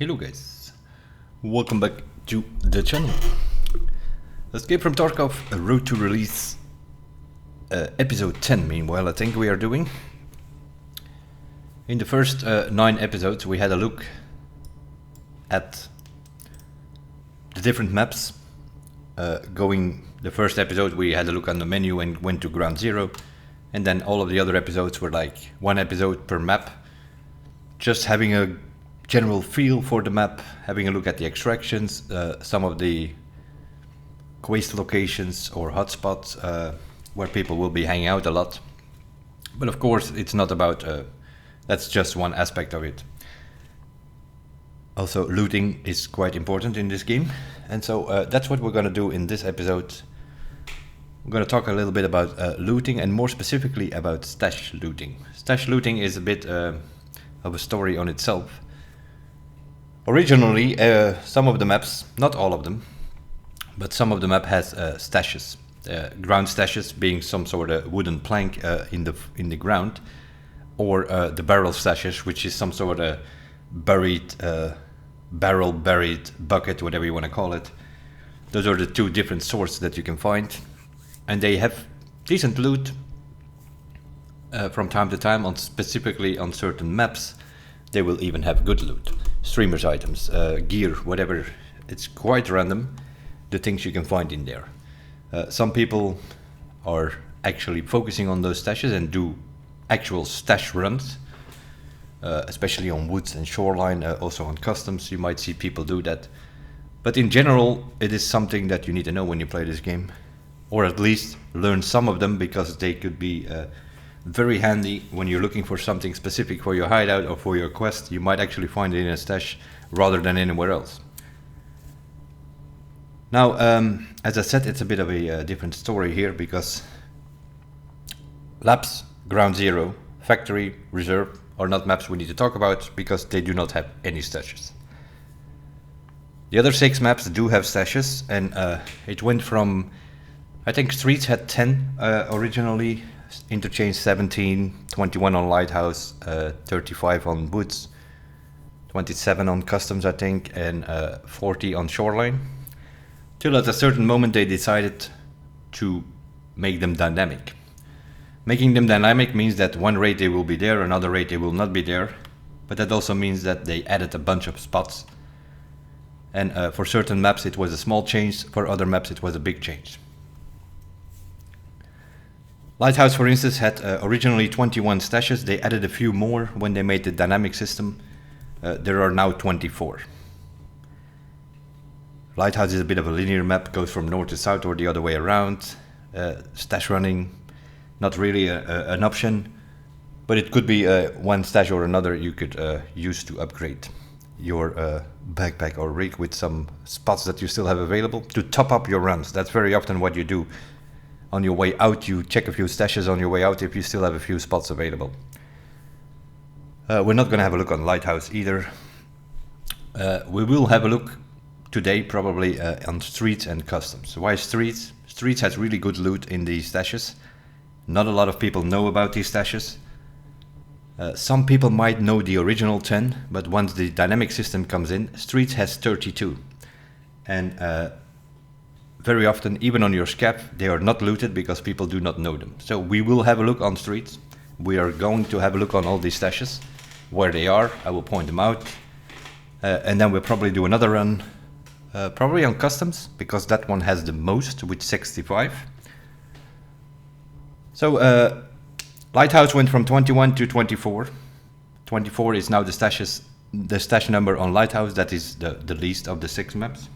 Hello guys, welcome back to the channel. Escape from Tarkov, a road to release, episode 10 meanwhile I think we are doing. In the first 9 episodes we had a look at the different maps. The first episode we had a look on the menu and went to ground zero, and then all of the other episodes were like 1 episode per map, just having a general feel for the map, having a look at the extractions, some of the quest locations or hotspots where people will be hanging out a lot. But of course it's not about, that's just one aspect of it. Also looting is quite important in this game, and so that's what we're going to do in this episode. I'm going to talk a little bit about looting, and more specifically about stash looting. Stash looting is a bit of a story on itself. Originally, some of the maps, not all of them, but some of the map has stashes. Ground stashes being some sort of wooden plank in the ground, or the barrel stashes, which is some sort of buried barrel, buried bucket, whatever you want to call it. Those are the two different sorts that you can find, and they have decent loot from time to time. Specifically on certain maps, they will even have good loot. Streamers items, gear, whatever. It's quite random, the things you can find in there. Some people are actually focusing on those stashes and do actual stash runs, especially on woods and shoreline, also on customs you might see people do that. But in general, it is something that you need to know when you play this game, or at least learn some of them, because they could be very handy when you're looking for something specific for your hideout or for your quest. You might actually find it in a stash rather than anywhere else. Now, as I said, it's a bit of a different story here, because labs, ground zero, factory, reserve are not maps we need to talk about, because they do not have any stashes. The other 6 maps do have stashes, and it went from, I think streets had 10 originally, interchange 17, 21 on lighthouse, 35 on woods, 27 on customs I think, and 40 on shoreline. Till at a certain moment they decided to make them dynamic. Making them dynamic means that one raid they will be there, another raid they will not be there, but that also means that they added a bunch of spots. And for certain maps it was a small change, for other maps it was a big change. Lighthouse, for instance, had originally 21 stashes. They added a few more when they made the dynamic system. There are now 24. Lighthouse is a bit of a linear map, goes from north to south or the other way around. Stash running, not really an option, but it could be one stash or another you could use to upgrade your backpack or rig with some spots that you still have available to top up your runs. That's very often what you do. On your way out, you check a few stashes on your way out if you still have a few spots available. We're not going to have a look on Lighthouse either. We will have a look today probably on Streets and Customs. Why Streets? Streets has really good loot in these stashes. Not a lot of people know about these stashes. Some people might know the original 10, but once the dynamic system comes in, Streets has 32. And very often, even on your scav, they are not looted because people do not know them. So we will have a look on streets. We are going to have a look on all these stashes, where they are. I will point them out. And then we'll probably do another run, probably on customs, because that one has the most with 65. So Lighthouse went from 21 to 24. 24 is now the stash number on Lighthouse. That is the least of the 6 maps.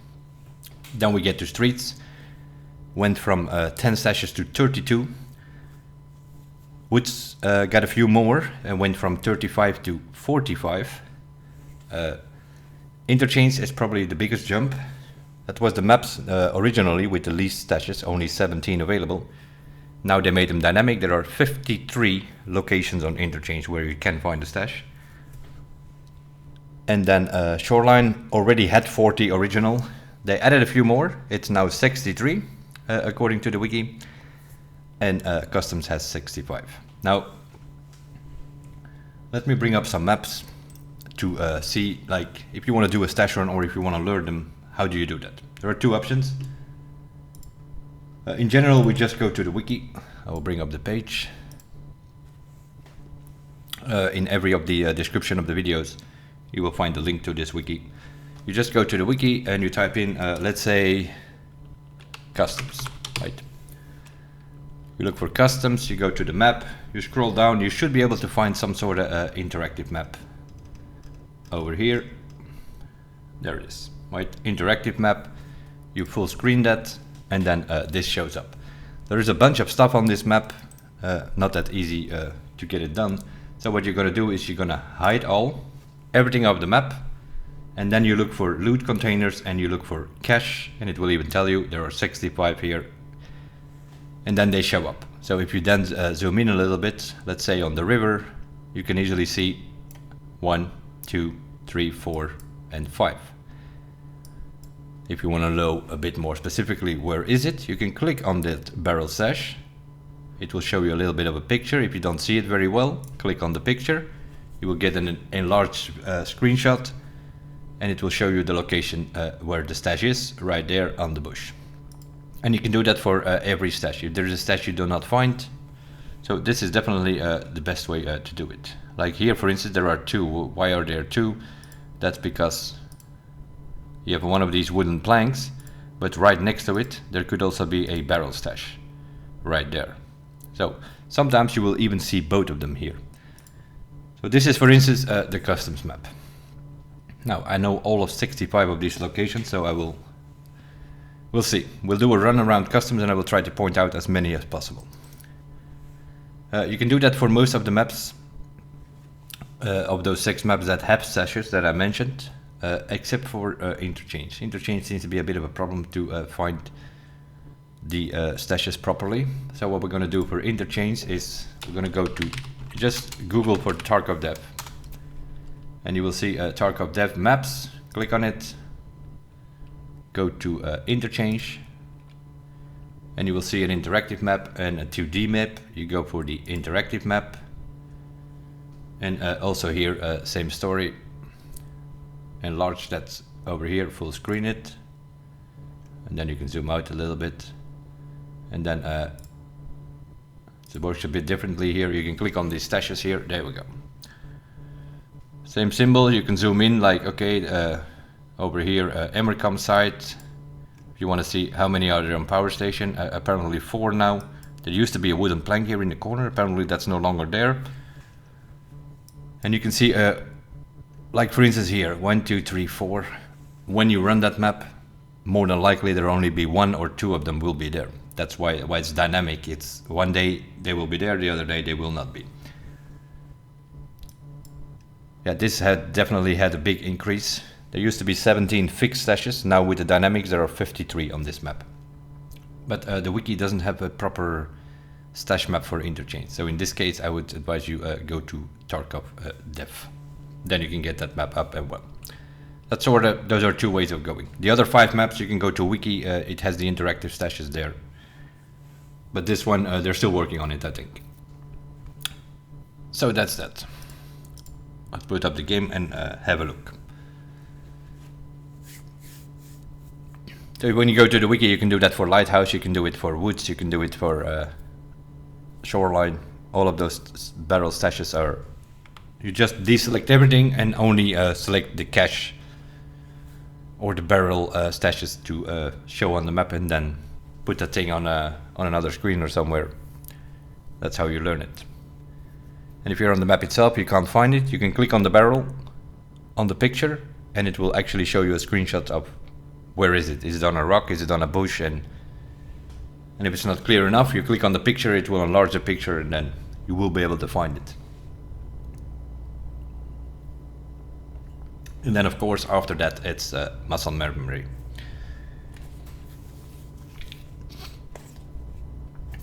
Then we get to streets, went from 10 stashes to 32. Woods got a few more and went from 35 to 45. Interchange is probably the biggest jump. That was the maps originally with the least stashes, only 17 available. Now they made them dynamic. There are 53 locations on interchange where you can find a stash. And then shoreline already had 40 original. They added a few more. It's now 63 according to the wiki, and customs has 65. Now let me bring up some maps to see, like, if you want to do a stash run or if you want to learn them, how do you do that? There are two options. In general, we just go to the wiki. I will bring up the page. In every of the description of the videos, you will find the link to this wiki. You just go to the wiki and you type in, let's say, customs, right? You look for customs, you go to the map, you scroll down, you should be able to find some sort of interactive map. Over here, there it is, right? Interactive map, you full screen that, and then this shows up. There is a bunch of stuff on this map, not that easy to get it done. So what you're gonna do is you're gonna hide everything of the map, and then you look for loot containers and you look for cache, and it will even tell you there are 65 here, and then they show up. So if you then zoom in a little bit, let's say on the river, you can easily see 1, 2, 3, 4, and 5. If you want to know a bit more specifically where is it, you can click on that barrel stash. It will show you a little bit of a picture. If you don't see it very well, click on the picture. You will get an enlarged screenshot, and it will show you the location where the stash is, right there on the bush. And you can do that for every stash. If there is a stash you do not find, so this is definitely the best way to do it. Like here, for instance, there are 2. Why are there 2? That's because you have one of these wooden planks, but right next to it, there could also be a barrel stash right there. So sometimes you will even see both of them here. So this is, for instance, the customs map. Now I know all of 65 of these locations, so we'll see. We'll do a run around customs and I will try to point out as many as possible. You can do that for most of the maps, of those 6 maps that have stashes that I mentioned, except for interchange. Interchange seems to be a bit of a problem to find the stashes properly. So what we're going to do for interchange is we're going to go to just Google for Tarkov Dev, and you will see Tarkov Dev maps. Click on it, go to interchange, and you will see an interactive map and a 2D map. You go for the interactive map, and also here same story. Enlarge that over here, full screen it, and then you can zoom out a little bit, and then it works a bit differently here. You can click on these stashes here. There we go. Same symbol. You can zoom in, like, okay, over here, Emercom site. If you want to see how many are there on power station, apparently 4 now. There used to be a wooden plank here in the corner. Apparently that's no longer there. And you can see, like for instance here, 1, 2, 3, 4. When you run that map, more than likely there will only be 1 or 2 of them will be there. That's why it's dynamic. It's one day they will be there, the other day they will not be. Yeah, this had definitely had a big increase. There used to be 17 fixed stashes. Now with the dynamics there are 53 on this map. But the wiki doesn't have a proper stash map for interchange. So in this case I would advise you go to Tarkov Dev. Then you can get that map up and well. That's sort of, those are 2 ways of going. The other 5 maps you can go to wiki, it has the interactive stashes there. But this one, they're still working on it, I think. So that's that. Let's put up the game and have a look. So when you go to the wiki, you can do that for lighthouse, you can do it for woods, you can do it for shoreline. All of those barrel stashes are, you just deselect everything and only select the cache or the barrel stashes to show on the map, and then put that thing on another screen or somewhere. That's how you learn it. And if you're on the map itself, you can't find it, you can click on the barrel on the picture and it will actually show you a screenshot of where is it. Is it on a rock? Is it on a bush? And if it's not clear enough, you click on the picture, it will enlarge the picture, and then you will be able to find it. And then of course after that it's muscle memory.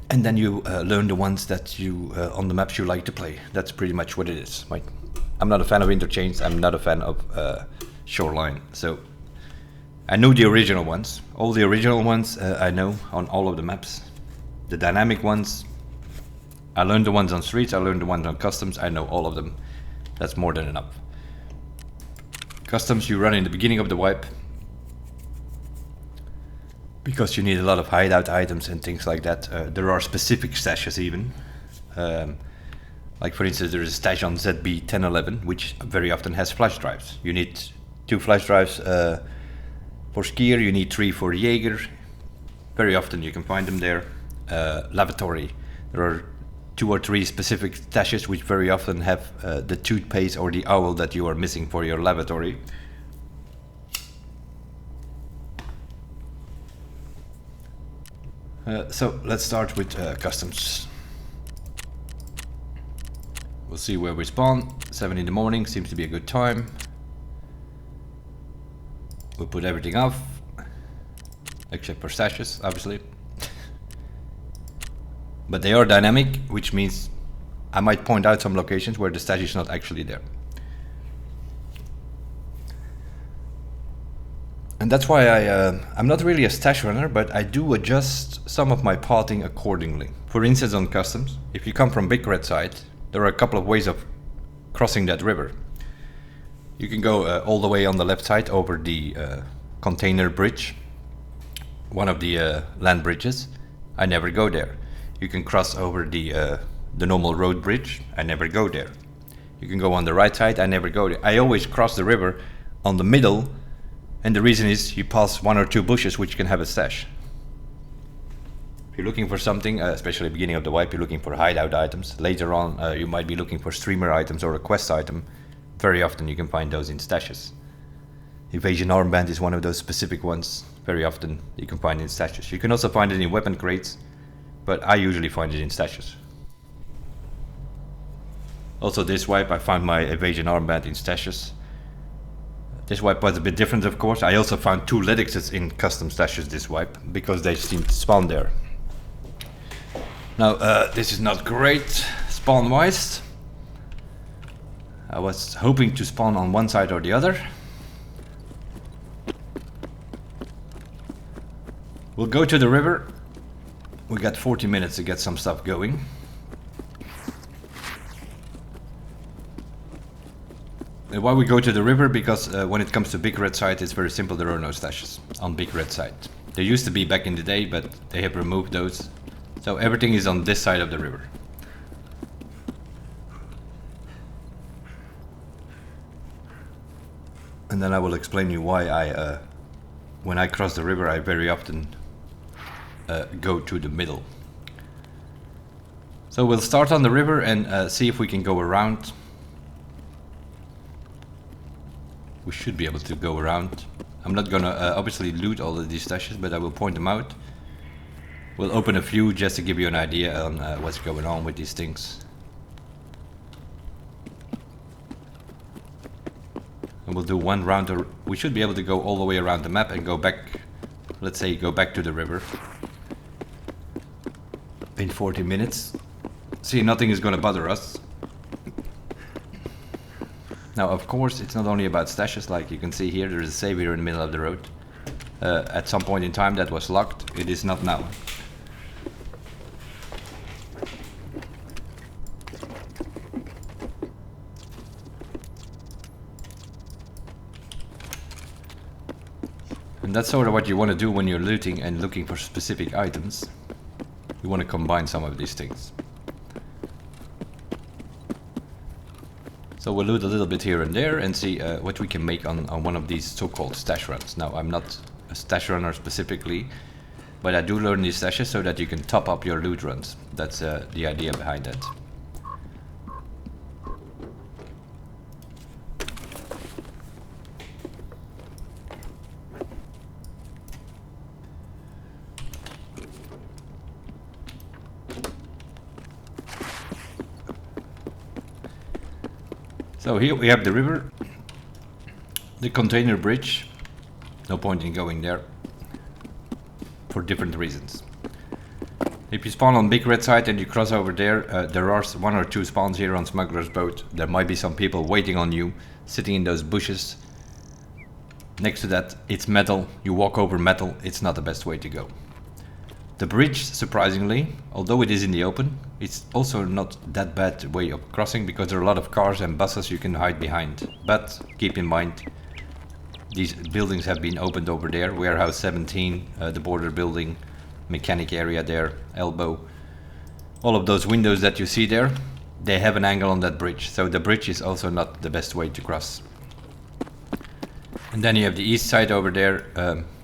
And then you learn the ones that you on the maps you like to play. That's pretty much what it is. Right? I'm not a fan of interchange, I'm not a fan of shoreline. So I know the original ones. All the original ones I know on all of the maps. The dynamic ones, I learned the ones on streets, I learned the ones on customs, I know all of them. That's more than enough. Customs you run in the beginning of the wipe, because you need a lot of hideout items and things like that. There are specific stashes even. Like for instance, there is a stash on ZB 1011, which very often has flash drives. You need 2 flash drives for skier, you need 3 for Jaeger. Very often you can find them there. Lavatory, there are 2 or 3 specific stashes which very often have the toothpaste or the owl that you are missing for your lavatory. So let's start with customs. We'll see where we spawn. 7 in the morning seems to be a good time. We'll put everything off, except for stashes, obviously. But they are dynamic, which means I might point out some locations where the stash is not actually there. And that's why I'm not really a stash runner, but I do adjust some of my pathing accordingly. For instance, on customs, if you come from Big Red side, there are a couple of ways of crossing that river. You can go all the way on the left side over the container bridge, one of the land bridges. I never go there. You can cross over the normal road bridge. I never go there. You can go on the right side. I never go there. I always cross the river on the middle, and the reason is you pass 1 or 2 bushes which can have a stash. If you're looking for something, especially at the beginning of the wipe, you're looking for hideout items. Later on, you might be looking for streamer items or a quest item. Very often you can find those in stashes. Evasion armband is one of those specific ones. Very often you can find it in stashes. You can also find it in weapon crates, but I usually find it in stashes. Also this wipe I found my evasion armband in stashes. This wipe was a bit different, of course. I also found 2 Lidixes in custom stashes this wipe, because they seem to spawn there. Now, this is not great spawn-wise. I was hoping to spawn on one side or the other. We'll go to the river. We got 40 minutes to get some stuff going. And why we go to the river? Because when it comes to Big Red side, it's very simple. There are no stashes on Big Red side. There used to be back in the day, but they have removed those. So everything is on this side of the river. And then I will explain you why when I cross the river, I very often go to the middle. So we'll start on the river and see if we can go around. We should be able to go around. I'm not gonna obviously loot all of these stashes, but I will point them out. We'll open a few just to give you an idea on what's going on with these things. And we'll do one round. We should be able to go all the way around the map and go back. Let's say go back to the river in 40 minutes. See, nothing is gonna bother us. Now, of course, it's not only about stashes. Like you can see here, there is a save here in the middle of the road. At some point in time that was locked. It is not now. And that's sort of what you want to do when you're looting and looking for specific items. You want to combine some of these things. So we'll loot a little bit here and there and see what we can make on one of these so-called stash runs. Now, I'm not a stash runner specifically, but I do learn these stashes so that you can top up your loot runs. That's the idea behind that. So here we have the river, the container bridge. No point in going there for different reasons. If you spawn on Big Red side and you cross over there, there are 1 or 2 spawns here on Smuggler's Boat. There might be some people waiting on you, sitting in those bushes. Next to that, it's metal. You walk over metal, it's not the best way to go. The bridge, surprisingly, although it is in the open, it's also not that bad way of crossing because there are a lot of cars and buses you can hide behind. But keep in mind, These buildings have been opened over there. Warehouse 17, the border building, mechanic area there, elbow. All of those windows that you see there, they have an angle on that bridge. So the bridge is also not the best way to cross. And then you have the east side over there.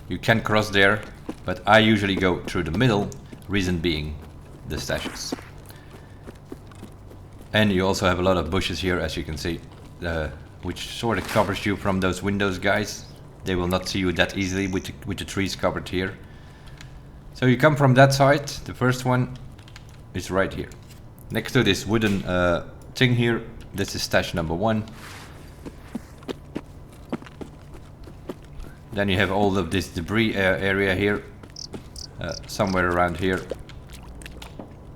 You can cross there, but I usually go through the middle, reason being the stashes. And you also have a lot of bushes here, as you can see, which sort of covers you from those windows, guys. They will not see you that easily with the trees covered here. So you come from that side. The first one is right here. Next to this wooden thing here, this is stash number 1. Then you have all of this debris area here, somewhere around here.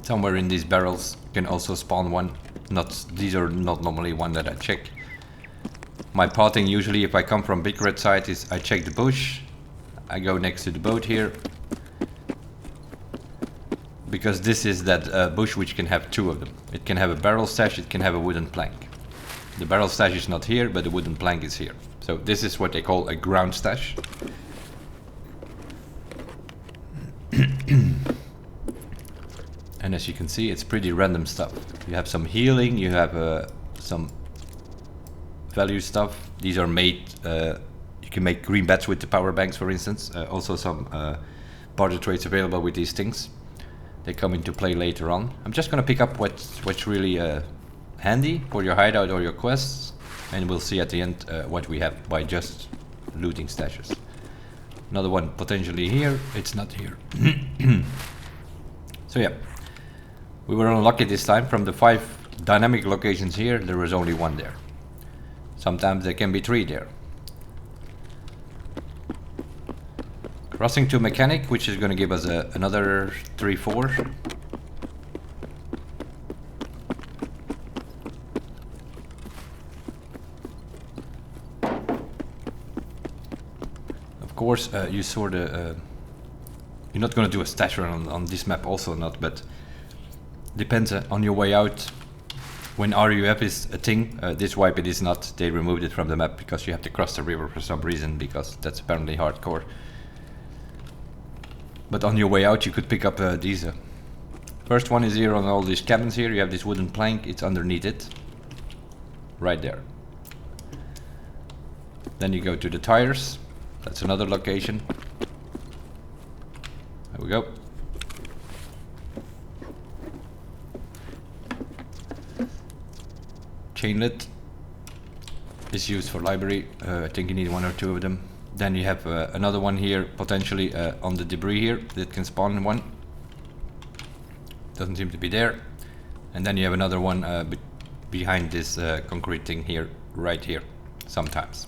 Somewhere in these barrels can also spawn one. These are not normally one that I check. My potting usually, if I come from big red side, is I check the bush. I go next to the boat here. Because this is that bush which can have 2 of them. It can have a barrel stash, it can have a wooden plank. The barrel stash is not here, but the wooden plank is here. So this is what they call a ground stash. And as you can see, it's pretty random stuff. You have some healing, you have some value stuff. These are made, you can make green bats with the power banks, for instance. Also some barter trades available with these things. They come into play later on. I'm just gonna pick up what's really handy for your hideout or your quests, and we'll see at the end what we have by just looting stashes. Another one potentially here, it's not here. So yeah, we were unlucky this time. From the 5 dynamic locations here, there was only 1 there. Sometimes there can be 3 there. Crossing to mechanic, which is going to give us another 3-4. Of course, you sort of you're not going to do a stash run on this map, also not, but depends on your way out. When RUF is a thing, this wipe it is not. They removed it from the map because you have to cross the river for some reason, because that's apparently hardcore. But on your way out you could pick up these. First one is here on all these cabins here. You have this wooden plank, it's underneath it. Right there. Then you go to the tires. That's another location. There we go. Chainlet is used for library. I think you need 1 or 2 of them. Then you have another one here, potentially on the debris here, that can spawn one. Doesn't seem to be there. And then you have another one behind this concrete thing here, right here, sometimes.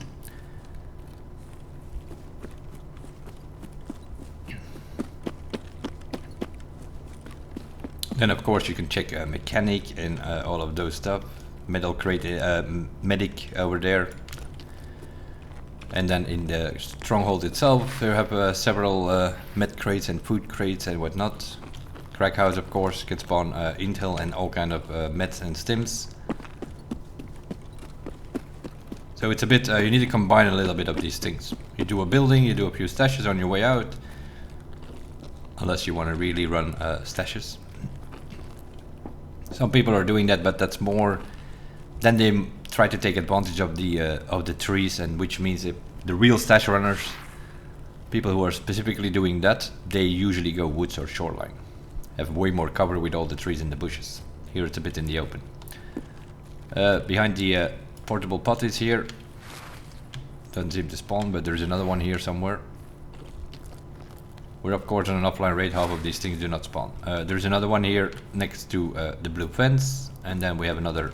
Then of course you can check mechanic and all of those stuff. Metal crate, medic over there. And then in the stronghold itself, you have several med crates and food crates and whatnot. Crack house, of course, can spawn intel and all kind of meds and stims. So it's a bit, you need to combine a little bit of these things. You do a building, you do a few stashes on your way out. Unless you want to really run stashes. Some people are doing that, but that's more... Then they try to take advantage of the trees, and which means if the real stash runners, people who are specifically doing that, they usually go woods or shoreline. Have way more cover with all the trees and the bushes. Here it's a bit in the open. Behind the portable potties here, doesn't seem to spawn, but there's another one here somewhere. We're of course on an offline raid, half of these things do not spawn. There's another one here next to the blue fence, and then we have another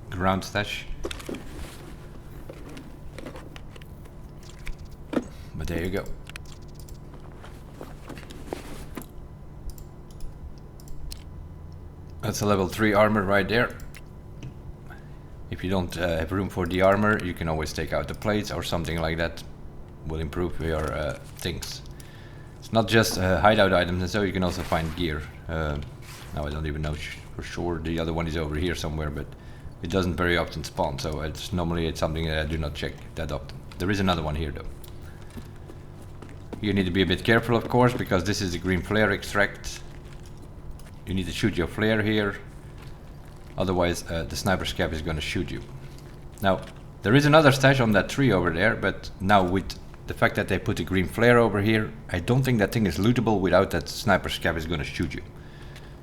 ground stash. But there you go. That's a level 3 armor right there. If you don't have room for the armor, you can always take out the plates or something like that. Will improve your things. It's not just hideout items, and so you can also find gear. Now I don't even know for sure. The other one is over here somewhere, but it doesn't very often spawn, so it's normally something that I do not check that often. There is another one here though. You need to be a bit careful, of course, because this is the green flare extract. You need to shoot your flare here, otherwise the sniper scav is going to shoot you. Now, there is another stash on that tree over there, but now with the fact that they put the green flare over here, I don't think that thing is lootable without that sniper scav is going to shoot you.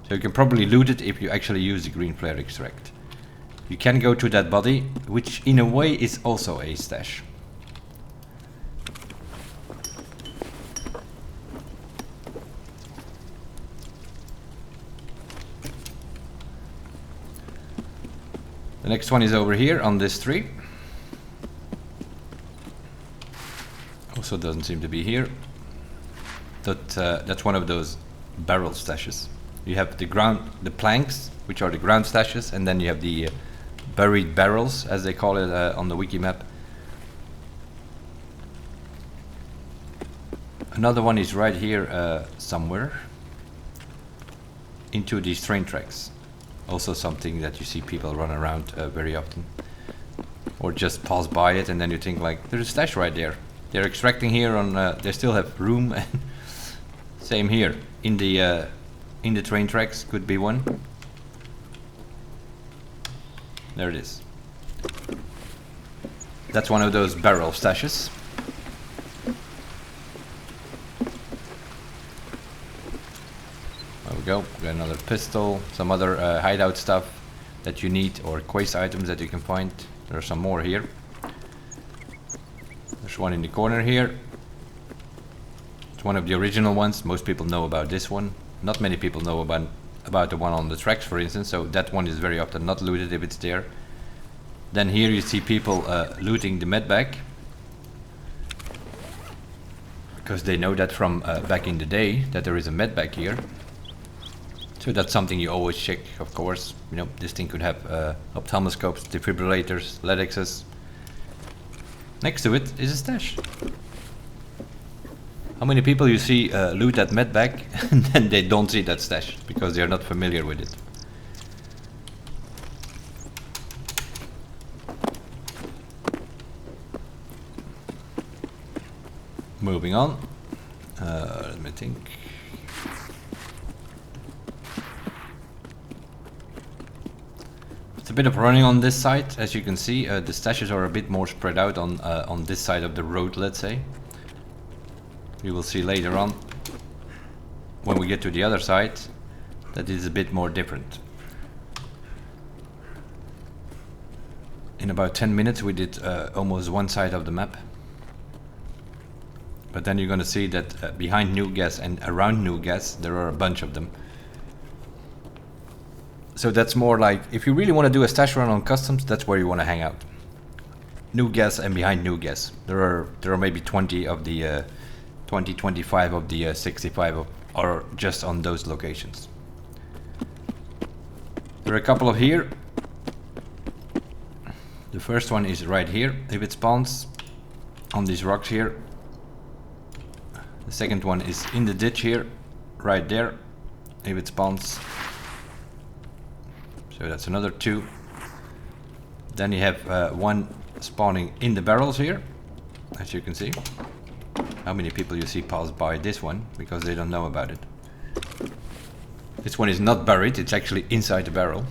So you can probably loot it if you actually use the green flare extract. You can go to that body, which in a way is also a stash. The next one is over here on this tree. Also doesn't seem to be here. That's one of those barrel stashes. You have the planks, which are the ground stashes, and then you have the buried barrels, as they call it on the wiki map. Another one is right here somewhere, into these train tracks. Also something that you see people run around very often, or just pass by it and then you think like, there's a stash right there. They're extracting here on, they still have room. Same here, in the train tracks, could be one. There it is. That's one of those barrel stashes. There we go, we got another pistol, some other hideout stuff that you need, or quest items that you can find. There are some more here. There's one in the corner here. It's one of the original ones. Most people know about this one. Not many people know about the one on the tracks, for instance, so that one is very often not looted if it's there. Then here you see people looting the medbag, because they know that from back in the day that there is a medbag here. So that's something you always check, of course. You know, this thing could have ophthalmoscopes, defibrillators, LEDXs. Next to it is a stash. How many people you see loot that medbag and then they don't see that stash because they're not familiar with it? Moving on. Let me think. It's a bit of running on this side, as you can see. The stashes are a bit more spread out on this side of the road, let's say. You will see later on, when we get to the other side, that is a bit more different. In about 10 minutes we did almost one side of the map. But then you're going to see that behind New Gas and around New Gas there are a bunch of them. So that's more like, if you really want to do a stash run on customs, that's where you want to hang out. New Gas and behind New Gas. There are maybe 20 of the 25 of the 65 are just on those locations. There are a couple of here. The first one is right here, if it spawns on these rocks here. The second one is in the ditch here, right there, if it spawns. So that's another two. Then you have one spawning in the barrels here, as you can see. How many people you see pass by this one because they don't know about it. This one is not buried, it's actually inside the barrel.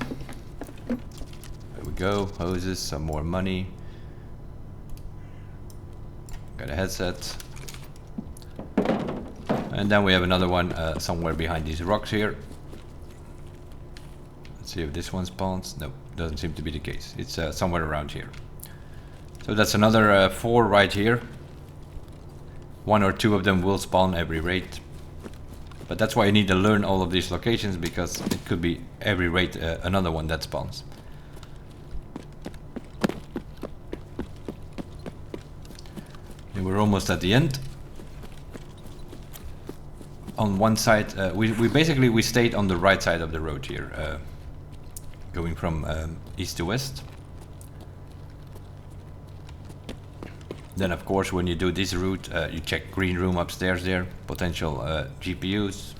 There we go, hoses, some more money. Got a headset. And then we have another one somewhere behind these rocks here. Let's see if this one spawns. No, doesn't seem to be the case. It's somewhere around here. So that's another 4 right here. 1 or 2 of them will spawn every raid. But that's why you need to learn all of these locations, because it could be every raid another one that spawns. And we're almost at the end. On one side, we basically stayed on the right side of the road here, going from east to west. Then of course when you do this route, you check green room upstairs there, potential GPUs.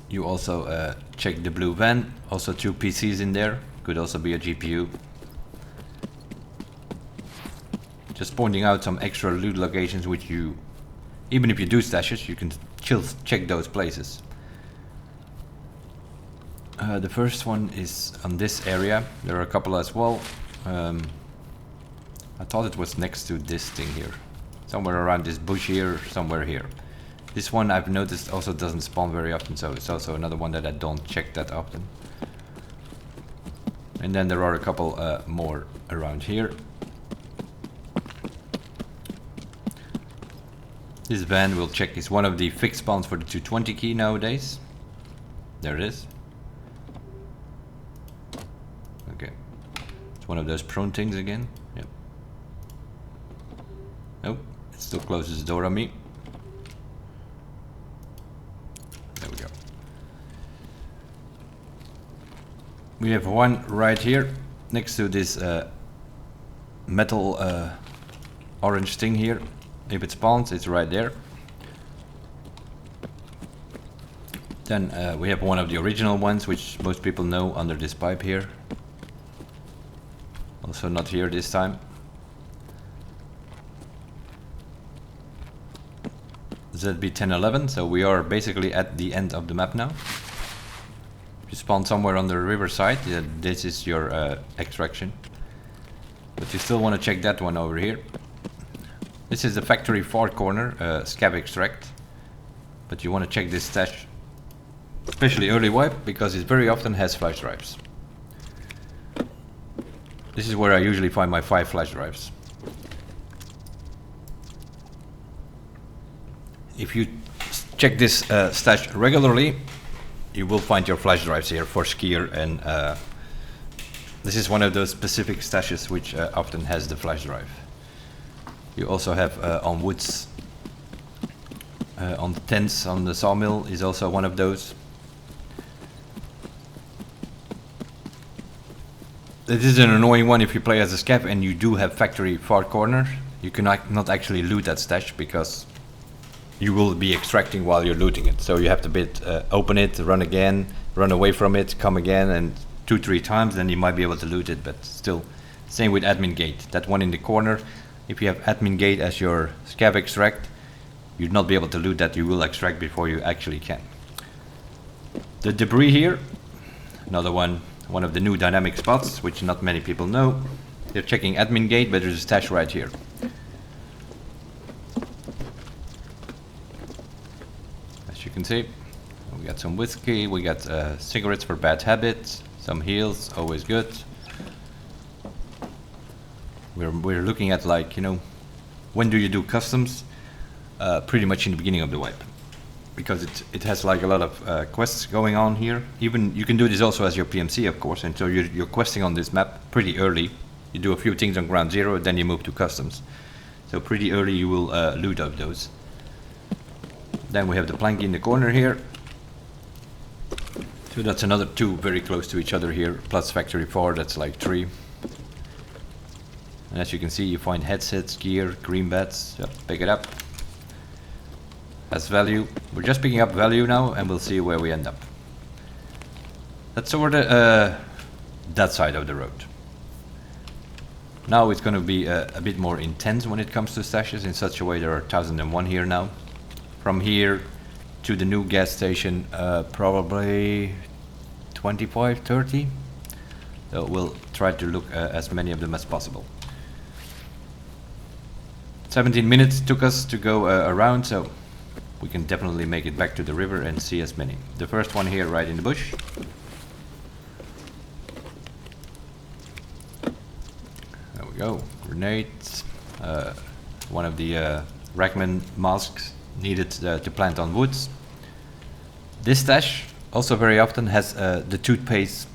You also check the blue van, also 2 PCs in there, Could also be a GPU. Just pointing out some extra loot locations which you, even if you do stashes, you can still check those places. The first one is on this area. There are a couple as well. I thought it was next to this thing here. Somewhere around this bush here, somewhere here. This one I've noticed also doesn't spawn very often, so it's also another one that I don't check that often. And then there are a couple more around here. This van we'll check is one of the fixed spawns for the 220 key nowadays. There it is. Okay. It's one of those prone things again. Yep. Nope. It still closes the door on me. There we go. We have one right here next to this metal orange thing here. If it spawns, it's right there. Then we have one of the original ones, which most people know, under this pipe here. Also not here this time. ZB1011, so we are basically at the end of the map now. If you spawn somewhere on the riverside, this is your extraction. But you still want to check that one over here. This is the factory far corner, scab extract. But you want to check this stash, especially early wipe, because it very often has flash drives. This is where I usually find my 5 flash drives. If you check this stash regularly, you will find your flash drives here for skier, and this is one of those specific stashes which often has the flash drive. You also have on woods, on the tents, on the sawmill is also one of those. It is an annoying one if you play as a scav and you do have factory far corner. You cannot not actually loot that stash because you will be extracting while you're looting it. So you have to open it, run again, run away from it, come again, and 2-3 times, then you might be able to loot it. But still, same with admin gate. That one in the corner. If you have admin gate as your scav extract, you'd not be able to loot that. You will extract before you actually can. The debris here, another one of the new dynamic spots, which not many people know. They're checking admin gate, but there's a stash right here. As you can see, we got some whiskey, we got cigarettes for bad habits, some heals, always good. We're looking at, like, you know, when do you do customs? Pretty much in the beginning of the wipe, because it has like a lot of quests going on here. Even you can do this also as your PMC, of course, and so you're questing on this map pretty early. You do a few things on ground zero, then you move to customs. So pretty early you will loot up those. Then we have the plank in the corner here. So that's another 2 very close to each other here, plus factory 4, that's like 3. And as you can see, you find headsets, gear, green bats. Yep, pick it up. Has value. We're just picking up value now, and we'll see where we end up. That's over that side of the road. Now it's going to be a bit more intense when it comes to stashes, in such a way there are 1001 here now. From here to the new gas station, probably 25, 30. So we'll try to look as many of them as possible. 17 minutes took us to go around, so we can definitely make it back to the river and see as many. The first one here right in the bush. There we go. Grenades. One of the Rackman masks needed to plant on woods. This stash also very often has the toothpaste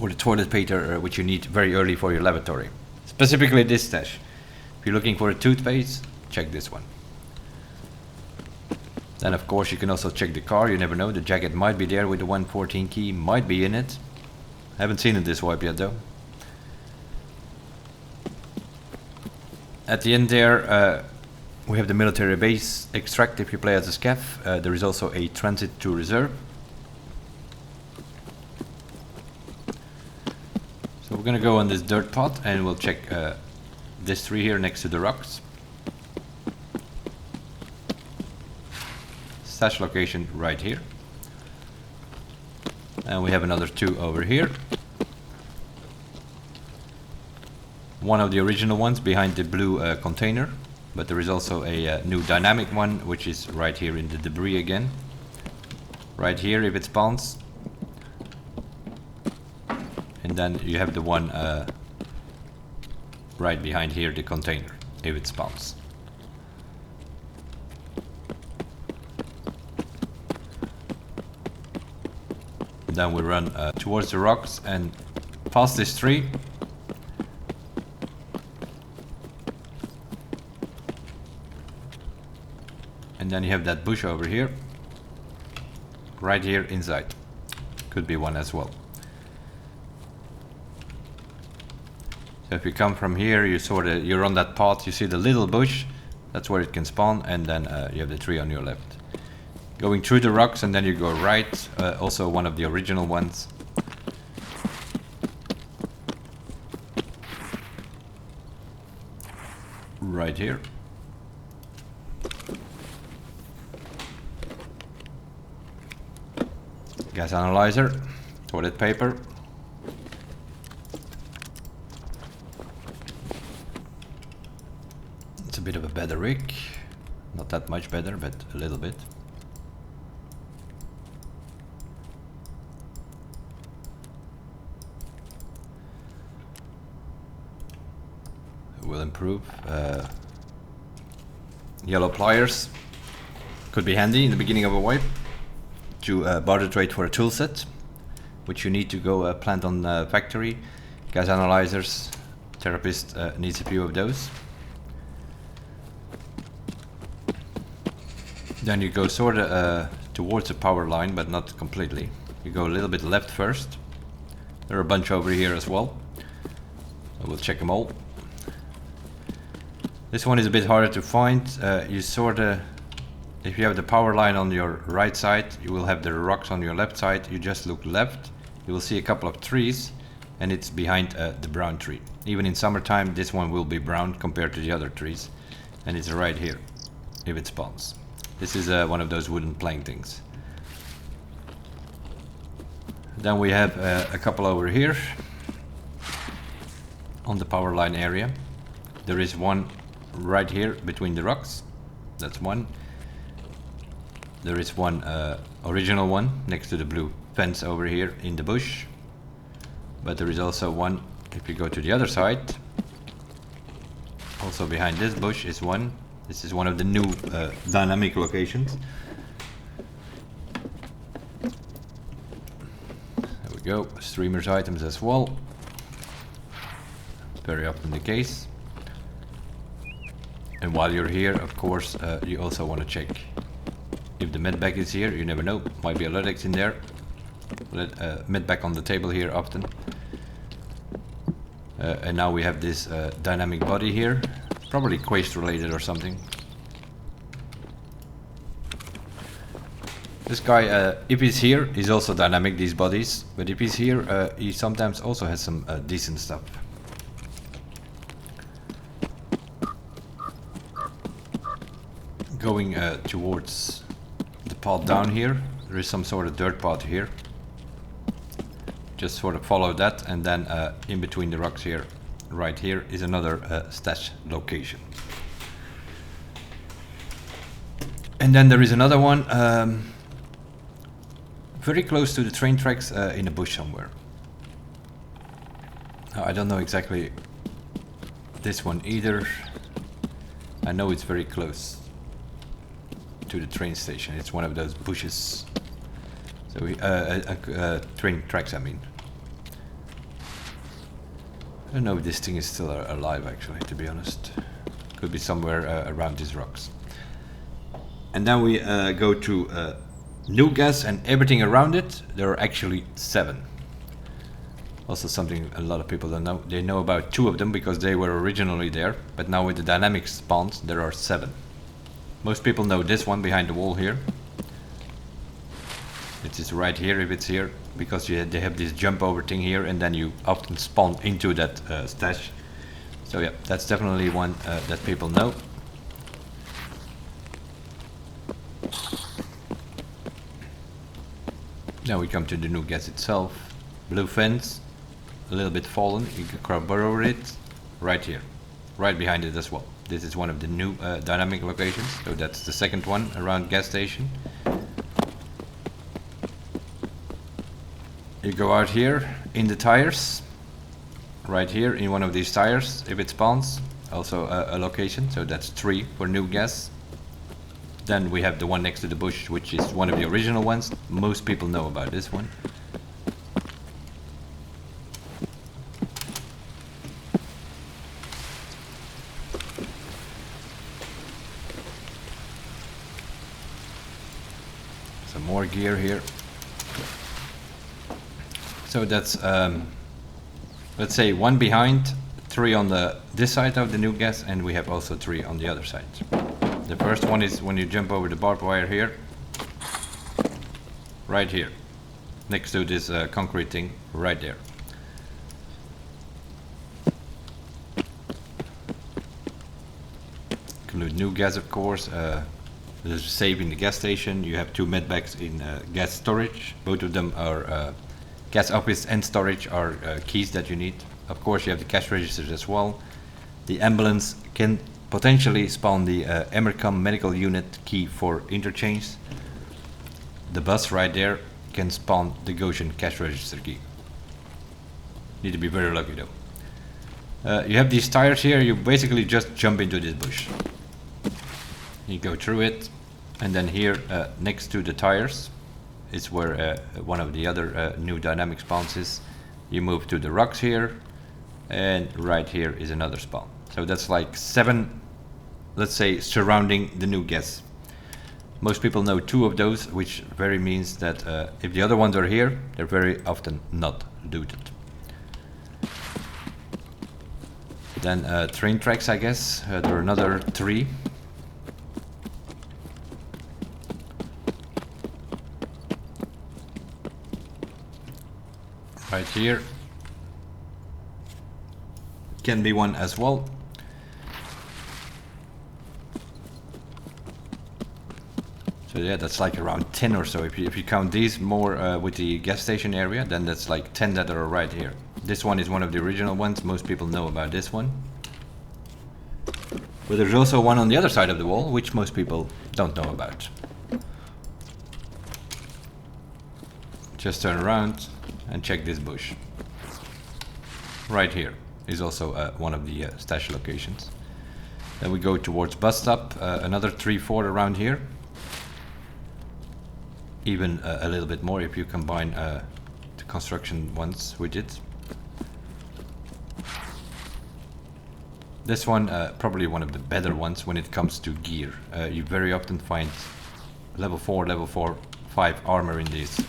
or the toilet paper which you need very early for your laboratory. Specifically this stash. If you're looking for a toothpaste, check this one. Then of course you can also check the car, you never know, the jacket might be there with the 114 key, might be in it. Haven't seen it this wipe yet though. At the end there we have the military base extract if you play as a scav. There is also a transit to reserve. we're gonna go on this dirt pot and we'll check this tree here next to the rocks. Stash location right here. And we have another 2 over here. One of the original ones behind the blue container, but there is also a new dynamic one, which is right here in the debris again. Right here if it spawns. And then you have the one right behind here, the container, if it spawns. Then we run towards the rocks and past this tree. And then you have that bush over here. Right here inside. Could be one as well. So if you come from here, you're on that path, you see the little bush, that's where it can spawn, and then you have the tree on your left. Going through the rocks and then you go right, also one of the original ones. Right here. Gas analyzer, toilet paper. It's a bit of a better rig, not that much better, but a little bit. Will improve. Yellow pliers could be handy in the beginning of a wipe to barter trade for a tool set, which you need to go plant on factory. Gas analyzers, therapist needs a few of those. Then you go sort of towards the power line, but not completely. You go a little bit left first. There are a bunch over here as well. I will check them all. This one is a bit harder to find. You sort of, if you have the power line on your right side, you will have the rocks on your left side. You just look left, you will see a couple of trees, and it's behind the brown tree. Even in summertime, this one will be brown compared to the other trees, and it's right here if it spawns. This is one of those wooden plank things. Then we have a couple over here on the power line area. There is one right here between the rocks. That's one. There is one original one next to the blue fence over here in the bush. But there is also one, if you go to the other side, also behind this bush is one. This is one of the new dynamic locations. There we go, streamers items as well. Very often the case. And while you're here, of course, you also want to check if the medbag is here. You never know, might be a Ludex in there. Medbag on the table here often. And now we have this dynamic body here. Probably quest related or something. This guy, if he's here, he's also dynamic, these bodies. But if he's here, he sometimes also has some decent stuff. Going towards the path down here, there is some sort of dirt path here. Just sort of follow that, and then in between the rocks here, right here, is another stash location. And then there is another one very close to the train tracks in a bush somewhere. I don't know exactly this one either. I know it's very close to the train station. It's one of those bushes. So we train tracks, I mean. I don't know if this thing is still alive, actually, to be honest. Could be somewhere around these rocks. And then we go to new gas and everything around it. There are actually 7. Also something a lot of people don't know. They know about 2 of them because they were originally there. But now with the dynamic spawns, there are 7. Most people know this one behind the wall here. It is right here if it's here, because they have this jump over thing here, and then you often spawn into that stash. So yeah, that's definitely one that people know. Now we come to the new gas itself. Blue fence, a little bit fallen, you can crawl over it. Right here, right behind it as well. This is one of the new dynamic locations, so that's the second one around gas station. You go out here in the tires, right here in one of these tires if it spawns, also a location, so that's 3 for new gas. Then we have the one next to the bush, which is one of the original ones. Most people know about this one. Some more gear here. So that's let's say 1 behind, 3 on this side of the new gas, and we have also 3 on the other side. The first one is when you jump over the barbed wire here, right here, next to this concrete thing, right there. Include new gas, of course. There's save in the gas station. You have 2 medbags in gas storage. Both of them are gas office and storage are keys that you need. Of course, you have the cash registers as well. The ambulance can potentially spawn the Emercom medical unit key for interchange. The bus right there can spawn the Goshen cash register key. Need to be very lucky though. You have these tires here, you basically just jump into this bush. You go through it, and then here next to the tires is where one of the other new dynamic spawns is. You move to the rocks here, and right here is another spawn. So that's like 7, let's say, surrounding the new gas. Most people know 2 of those, which very means that if the other ones are here, they're very often not looted. Then train tracks, I guess. There are another 3. Right here. Can be 1 as well. So yeah, that's like around 10 or so. If you count these more with the gas station area, then that's like 10 that are right here. This one is one of the original ones. Most people know about this one. But there's also one on the other side of the wall, which most people don't know about. Just turn around and check this bush. Right here is also one of the stash locations. Then we go towards bus stop, another 3-4 around here. Even a little bit more if you combine the construction ones with it. This one probably one of the better ones when it comes to gear. You very often find level 4, level 4, 5 armor in these.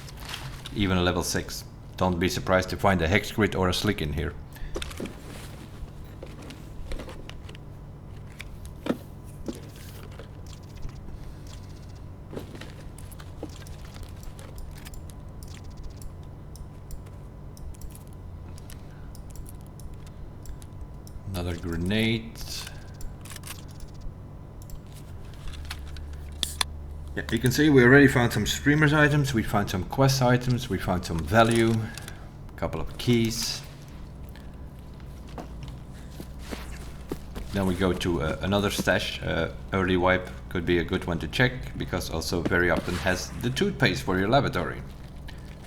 Even a level 6. Don't be surprised to find a hex grid or a slick in here. Another grenade. Yeah, you can see we already found some streamers items, we found some quest items, we found some value, a couple of keys. Then we go to another stash. Early wipe could be a good one to check, because also very often has the toothpaste for your laboratory,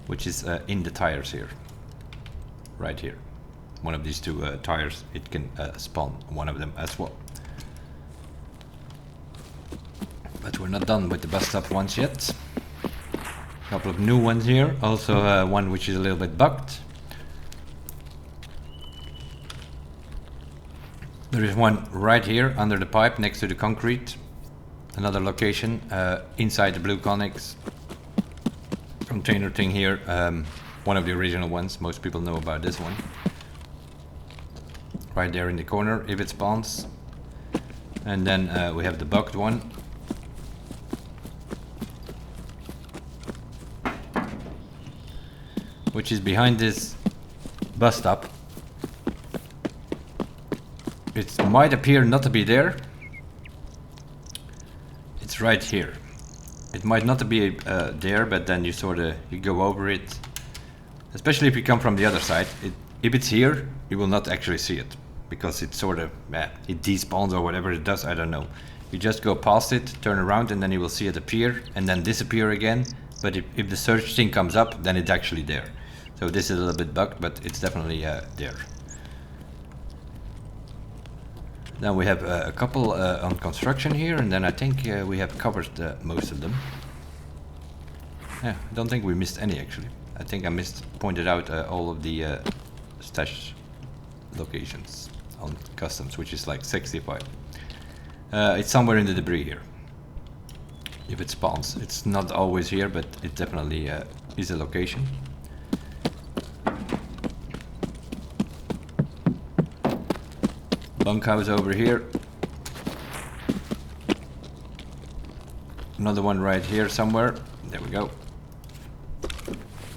which is in the tires here, right here. One of these 2 tires, it can spawn one of them as well. But we're not done with the bus stop ones yet. A couple of new ones here, also one which is a little bit bugged. There is one right here under the pipe next to the concrete. Another location inside the blue conics. Container thing here, one of the original ones. Most people know about this one. Right there in the corner if it spawns. And then we have the bugged one. which is behind this bus stop. It might appear not to be there. It's right here. It might not be there, but then you you go over it. Especially if you come from the other side. If it's here, you will not actually see it, because it it despawns or whatever it does, I don't know. You just go past it, turn around, and then you will see it appear and then disappear again. But if the search thing comes up, then it's actually there. So this is a little bit bugged, but it's definitely there. Now we have a couple on construction here, and then I think we have covered most of them. Yeah, I don't think we missed any actually. I think I pointed out all of the stash locations on customs, which is like 65. It's somewhere in the debris here. If it spawns, it's not always here, but it definitely is a location. Bunkhouse over here. Another one right here somewhere. There we go.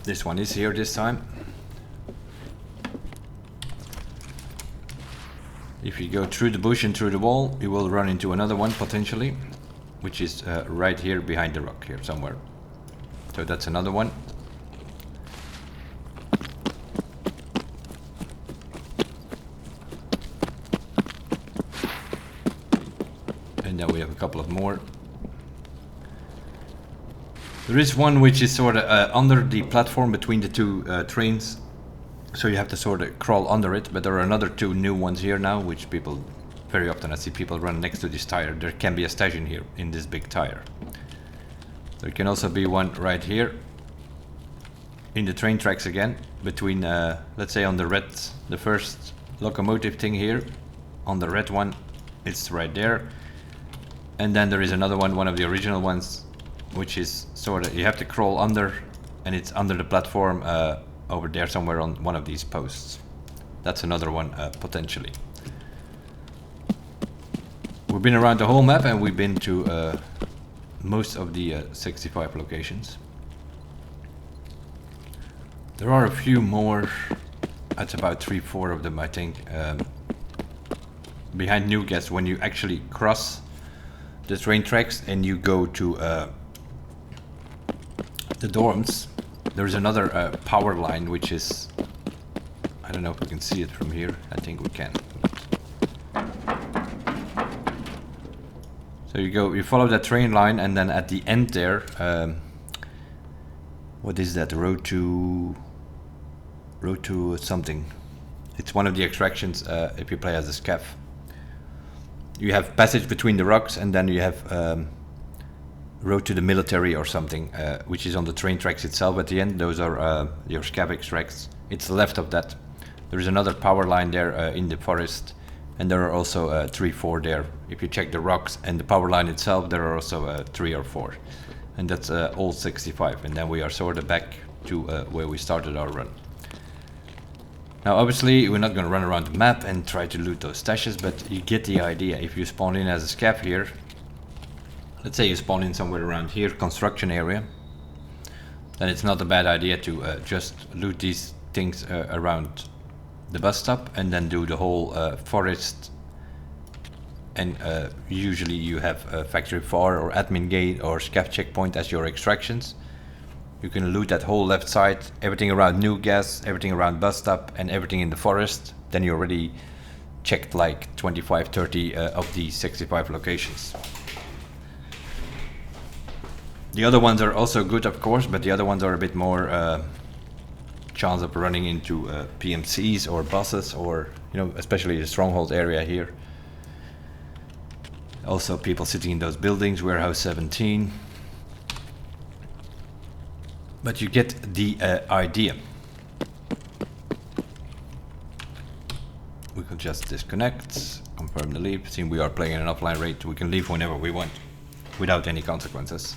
This one is here this time. If you go through the bush and through the wall, you will run into another one potentially, which is right here behind the rock here somewhere. So that's another one. And now we have a couple of more. There is one which is sort of under the platform between the two trains, so you have to sort of crawl under it, but there are another two new ones here now, which people, very often I see people run next to this tire. There can be a station here in this big tire. There can also be one right here in the train tracks again, between, let's say on the first locomotive thing here, on the red one, it's right there. And then there is another one of the original ones, which is sort of, you have to crawl under, and it's under the platform over there somewhere on one of these posts. That's another one potentially. We've been around the whole map, and we've been to most of the 65 locations. There are a few more, that's about 3-4 of them I think. Behind Newcastle, when you actually cross the train tracks and you go to the dorms, there's another power line, which is, I don't know if we can see it from here. I think we can. So you follow that train line, and then at the end there, what is that? Road to something. It's one of the extractions if you play as a scav. You have passage between the rocks, and then you have road to the military or something, which is on the train tracks itself at the end. Those are your scav extracts. It's left of that. There is another power line there in the forest, and there are also 3-4 there. If you check the rocks and the power line itself, there are also 3 or 4. And that's all 65. And then we are sort of back to where we started our run. Now obviously we're not going to run around the map and try to loot those stashes, but you get the idea. If you spawn in as a scav here, let's say you spawn in somewhere around here, construction area, then it's not a bad idea to just loot these things around the bus stop, and then do the whole forest. And usually you have factory 4 or admin gate or scav checkpoint as your extractions. You can loot that whole left side, everything around new gas, everything around bus stop, and everything in the forest. Then you already checked like 25-30 of these 65 locations. The other ones are also good, of course, but the other ones are a bit more chance of running into PMCs or buses, or especially the stronghold area here. Also people sitting in those buildings, warehouse 17. But you get the idea. We could just disconnect, confirm the leave. Since we are playing in an offline raid, we can leave whenever we want, without any consequences.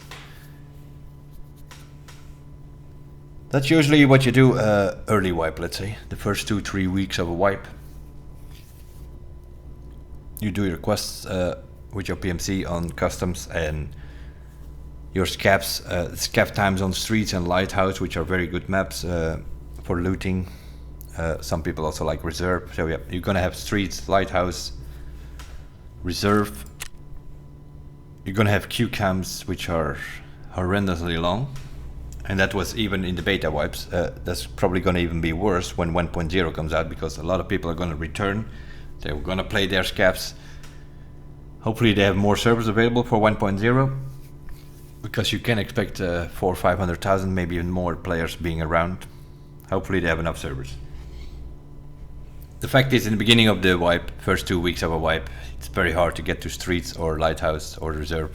That's usually what you do early wipe, let's say. The first 2-3 weeks of a wipe. You do your quests with your PMC on customs, and your scavs, scav times on streets and lighthouse, which are very good maps. for looting. Some people also like reserve. So yeah, you're gonna have streets, lighthouse, reserve. You're gonna have queue cams, which are horrendously long, and that was even in the beta wipes. That's probably gonna even be worse when 1.0 comes out, because a lot of people are gonna return. They're gonna play their scavs. Hopefully they have more servers available for 1.0, because you can expect 400,000 or 500,000, maybe even more players being around. Hopefully they have enough servers. The fact is, in the beginning of the wipe, first 2 weeks of a wipe, it's very hard to get to streets or lighthouse or reserve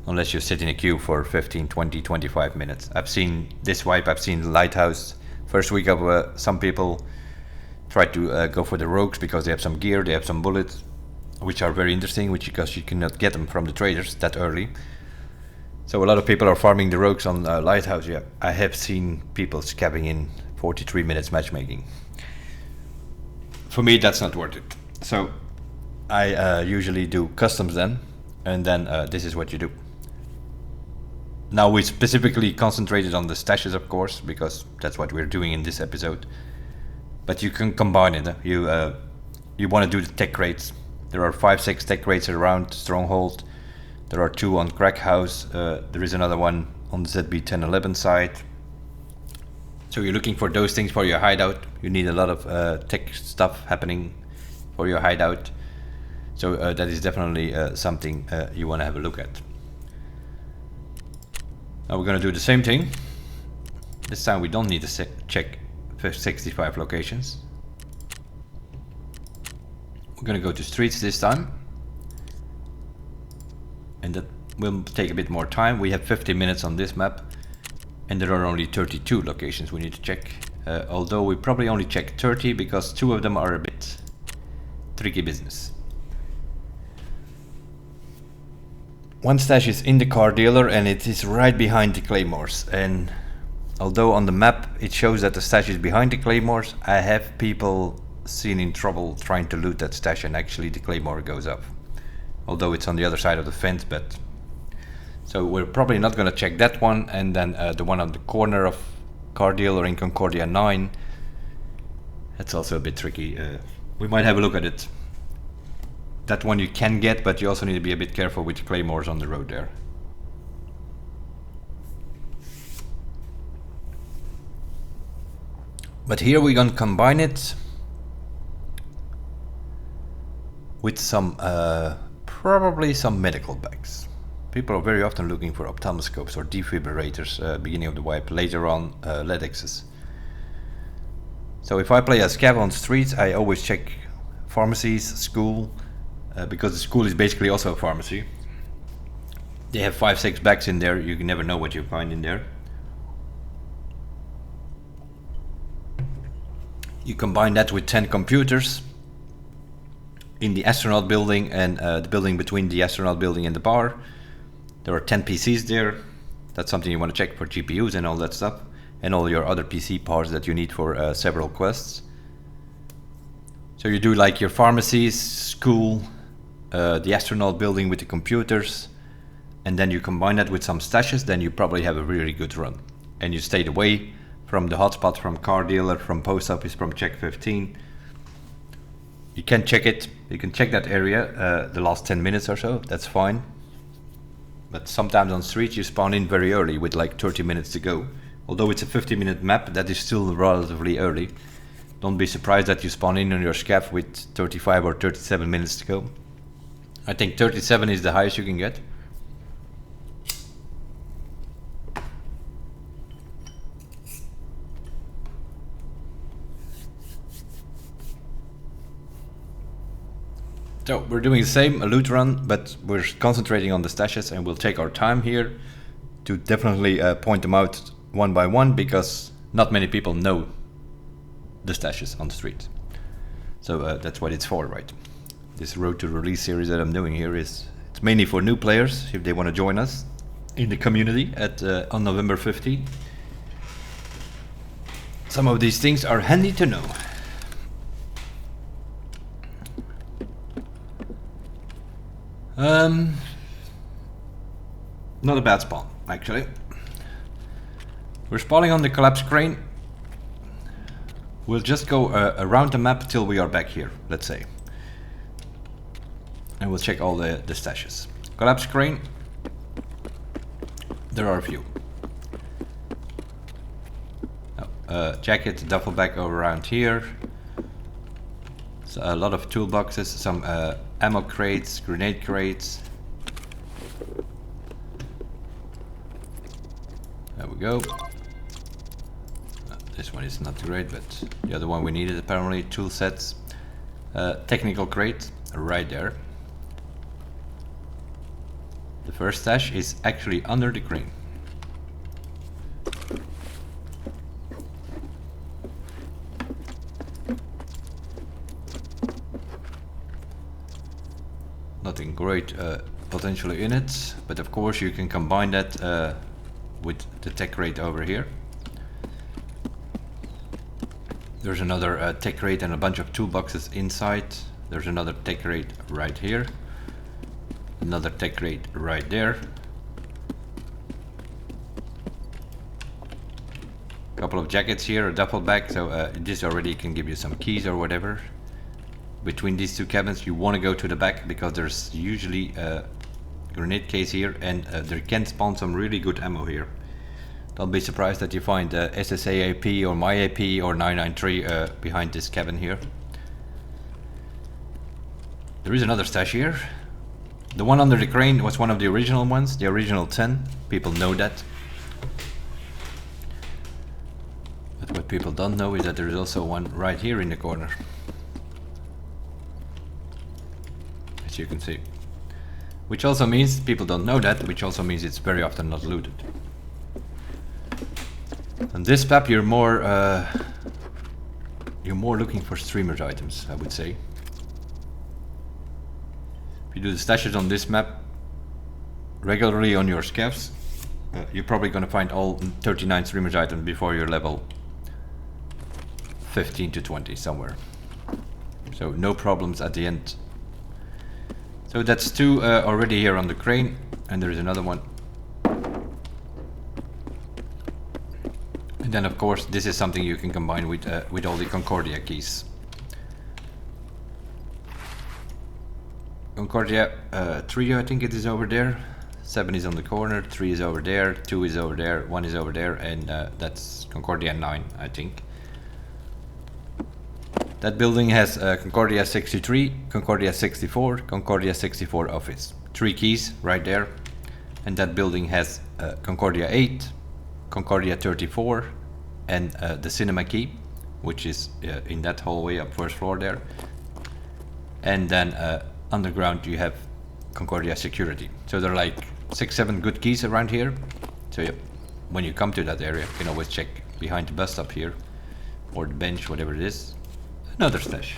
unless you sit in a queue for 15, 20, 25 minutes. I've seen this wipe, I've seen lighthouse. First week of some people try to go for the rogues because they have some gear, they have some bullets, which are very interesting, because you cannot get them from the traders that early. So a lot of people are farming the rogues on lighthouse. Yeah, I have seen people scabbing in 43 minutes matchmaking. For me, that's not worth it. So I usually do customs then, and then this is what you do. Now we specifically concentrated on the stashes, of course, because that's what we're doing in this episode. But you can combine it. You want to do the tech rates. There are 5-6 tech rates around Stronghold. There are 2 on Crack House. There is another one on the ZB 1011 side. So you're looking for those things for your hideout. You need a lot of tech stuff happening for your hideout. So that is definitely something you want to have a look at. Now we're going to do the same thing. This time we don't need to check 65 locations. We're going to go to streets this time. And that will take a bit more time. We have 50 minutes on this map. And there are only 32 locations we need to check. Although we probably only check 30 because 2 of them are a bit tricky business. One stash is in the car dealer and it is right behind the claymores. And although on the map it shows that the stash is behind the claymores, I have people seen in trouble trying to loot that stash and actually the claymore goes up. Although it's on the other side of the fence, but... So we're probably not going to check that one, and then the one on the corner of car dealer in Concordia 9. That's also a bit tricky. We might have a look at it. That one you can get, but you also need to be a bit careful with the claymores on the road there. But here we're going to combine it with some, probably some medical bags. People are very often looking for ophthalmoscopes or defibrillators beginning of the wipe, later on LEDXs. So if I play a scav on streets, I always check pharmacies, school, because the school is basically also a pharmacy. They have 5-6 bags in there, you can never know what you find in there. You combine that with 10 computers in the astronaut building and the building between the astronaut building and the bar. There are 10 PCs there. That's something you want to check for GPUs and all that stuff, and all your other PC parts that you need for several quests. So you do like your pharmacies, school, the astronaut building with the computers, and then you combine that with some stashes, then you probably have a really good run. And you stayed away from the hotspot, from car dealer, from post office, from check 15. You can check it, you can check that area the last 10 minutes or so, that's fine. But sometimes on streets you spawn in very early with like 30 minutes to go. Although it's a 50-minute map, that is still relatively early. Don't be surprised that you spawn in on your scav with 35 or 37 minutes to go. I think 37 is the highest you can get. So we're doing the same, a loot run, but we're concentrating on the stashes, and we'll take our time here to definitely point them out one by one, because not many people know the stashes on the street. So that's what it's for, right? This Road to Release series that I'm doing here it's mainly for new players, if they want to join us in the community at on November 15th. Some of these things are handy to know. Not a bad spawn, actually. We're spawning on the collapse crane. We'll just go around the map till we are back here, let's say. And we'll check all the stashes. Collapse crane. There are a few. Jacket, duffel bag over around here. So a lot of toolboxes, some ammo crates, grenade crates. There we go. This one is not great, but the other one we needed apparently. Tool sets. Technical crate, right there. The first stash is actually under the crane. Nothing great potentially in it, but of course you can combine that with the tech crate over here. There's another tech crate and a bunch of toolboxes inside. There's another tech crate right here. Another tech crate right there. Couple of jackets here, a duffel bag, so this already can give you some keys or whatever. Between these two cabins you want to go to the back because there's usually a grenade case here, and there can spawn some really good ammo here. Don't be surprised that you find SSA AP or my AP or 993 behind this cabin here. There is another stash here. The one under the crane was one of the original ones, the original 10. People know that. But what people don't know is that there is also one right here in the corner. As you can see. Which also means people don't know that, which also means it's very often not looted. On this map you're more looking for streamers items, I would say. If you do the stashes on this map regularly on your scavs, you're probably going to find all 39 streamers items before you're level 15 to 20 somewhere. So no problems at the end. So that's two already here on the crane, and there is another one. And then of course this is something you can combine with all the Concordia keys. Concordia 3 I think it is over there, 7 is on the corner, 3 is over there, 2 is over there, 1 is over there, and that's Concordia 9 I think. That building has Concordia 63, Concordia 64, Concordia 64 office. 3 keys right there. And that building has Concordia 8, Concordia 34, and the cinema key, which is in that hallway up first floor there. And then underground you have Concordia security. So there are like 6-7 good keys around here. So yeah, when you come to that area you can always check behind the bus stop here, or the bench, whatever it is. Another stash.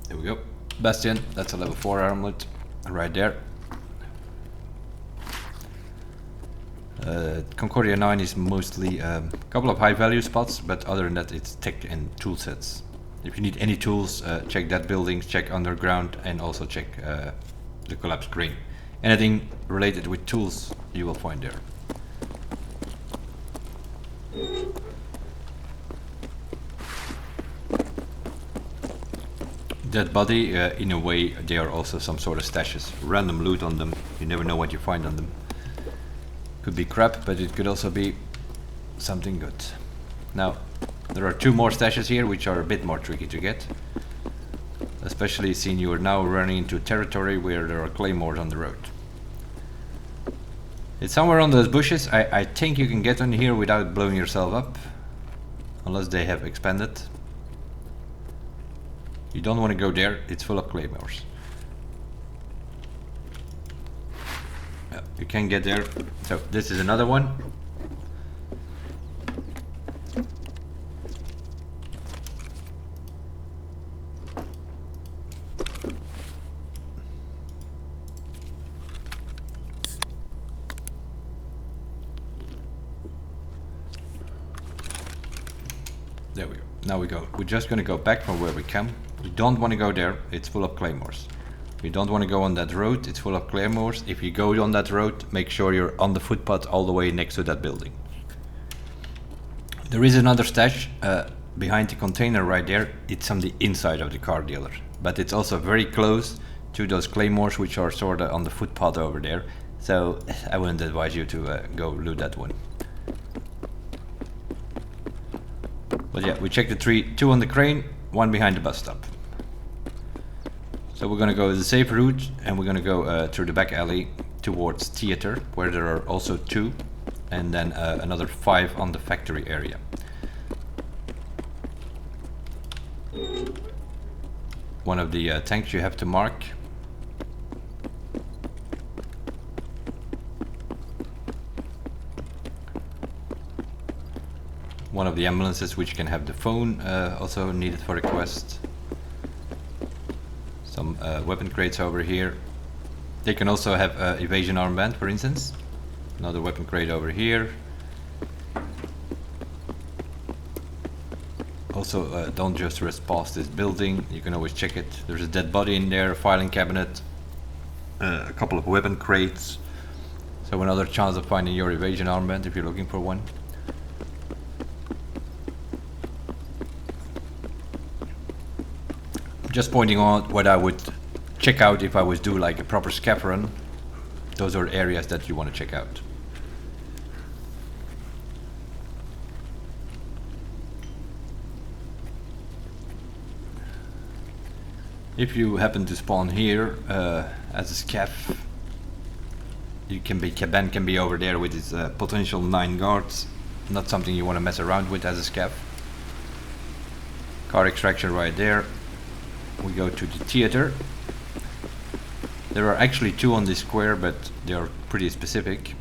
There we go. Bastion, that's a level 4 armlet right there. Concordia 9 is mostly a couple of high value spots, but other than that it's tech and tool sets. If you need any tools, check that building, check underground, and also check the collapse crane. Anything related with tools you will find there. That body, in a way, they are also some sort of stashes. Random loot on them, you never know what you find on them. Could be crap, but it could also be something good. Now, there are 2 more stashes here, which are a bit more tricky to get. Especially seeing you are now running into territory where there are claymores on the road. It's somewhere on those bushes. I think you can get on here without blowing yourself up. Unless they have expanded. You don't want to go there, it's full of claymores. Yeah, you can get there. So this is another one. There we go. Now we go. We're just gonna go back from where we came. You don't want to go there, it's full of claymores. You don't want to go on that road, it's full of claymores. If you go on that road, make sure you're on the footpath all the way next to that building. There is another stash behind the container right there. It's on the inside of the car dealer, but it's also very close to those claymores which are sort of on the footpath over there. So I wouldn't advise you to go loot that one. But yeah, we checked the two on the crane, one behind the bus stop. So we're gonna go the safe route, and we're gonna go through the back alley towards theater, where there are also 2, and then another 5 on the factory area. One of the tanks you have to mark. One of the ambulances which can have the phone also needed for a quest. Some weapon crates over here. They can also have evasion armband, for instance. Another weapon crate over here. Also, don't just rush past this building. You can always check it. There's a dead body in there, a filing cabinet, a couple of weapon crates. So another chance of finding your evasion armband if you're looking for one. Just pointing out what I would check out if I was do like a proper scav run. Those are areas that you want to check out. If you happen to spawn here as a scav, Ben can be over there with his potential 9 guards. Not something you want to mess around with as a scav. Car extraction right there. We go to the theater. There are actually 2 on this square, but they are pretty specific.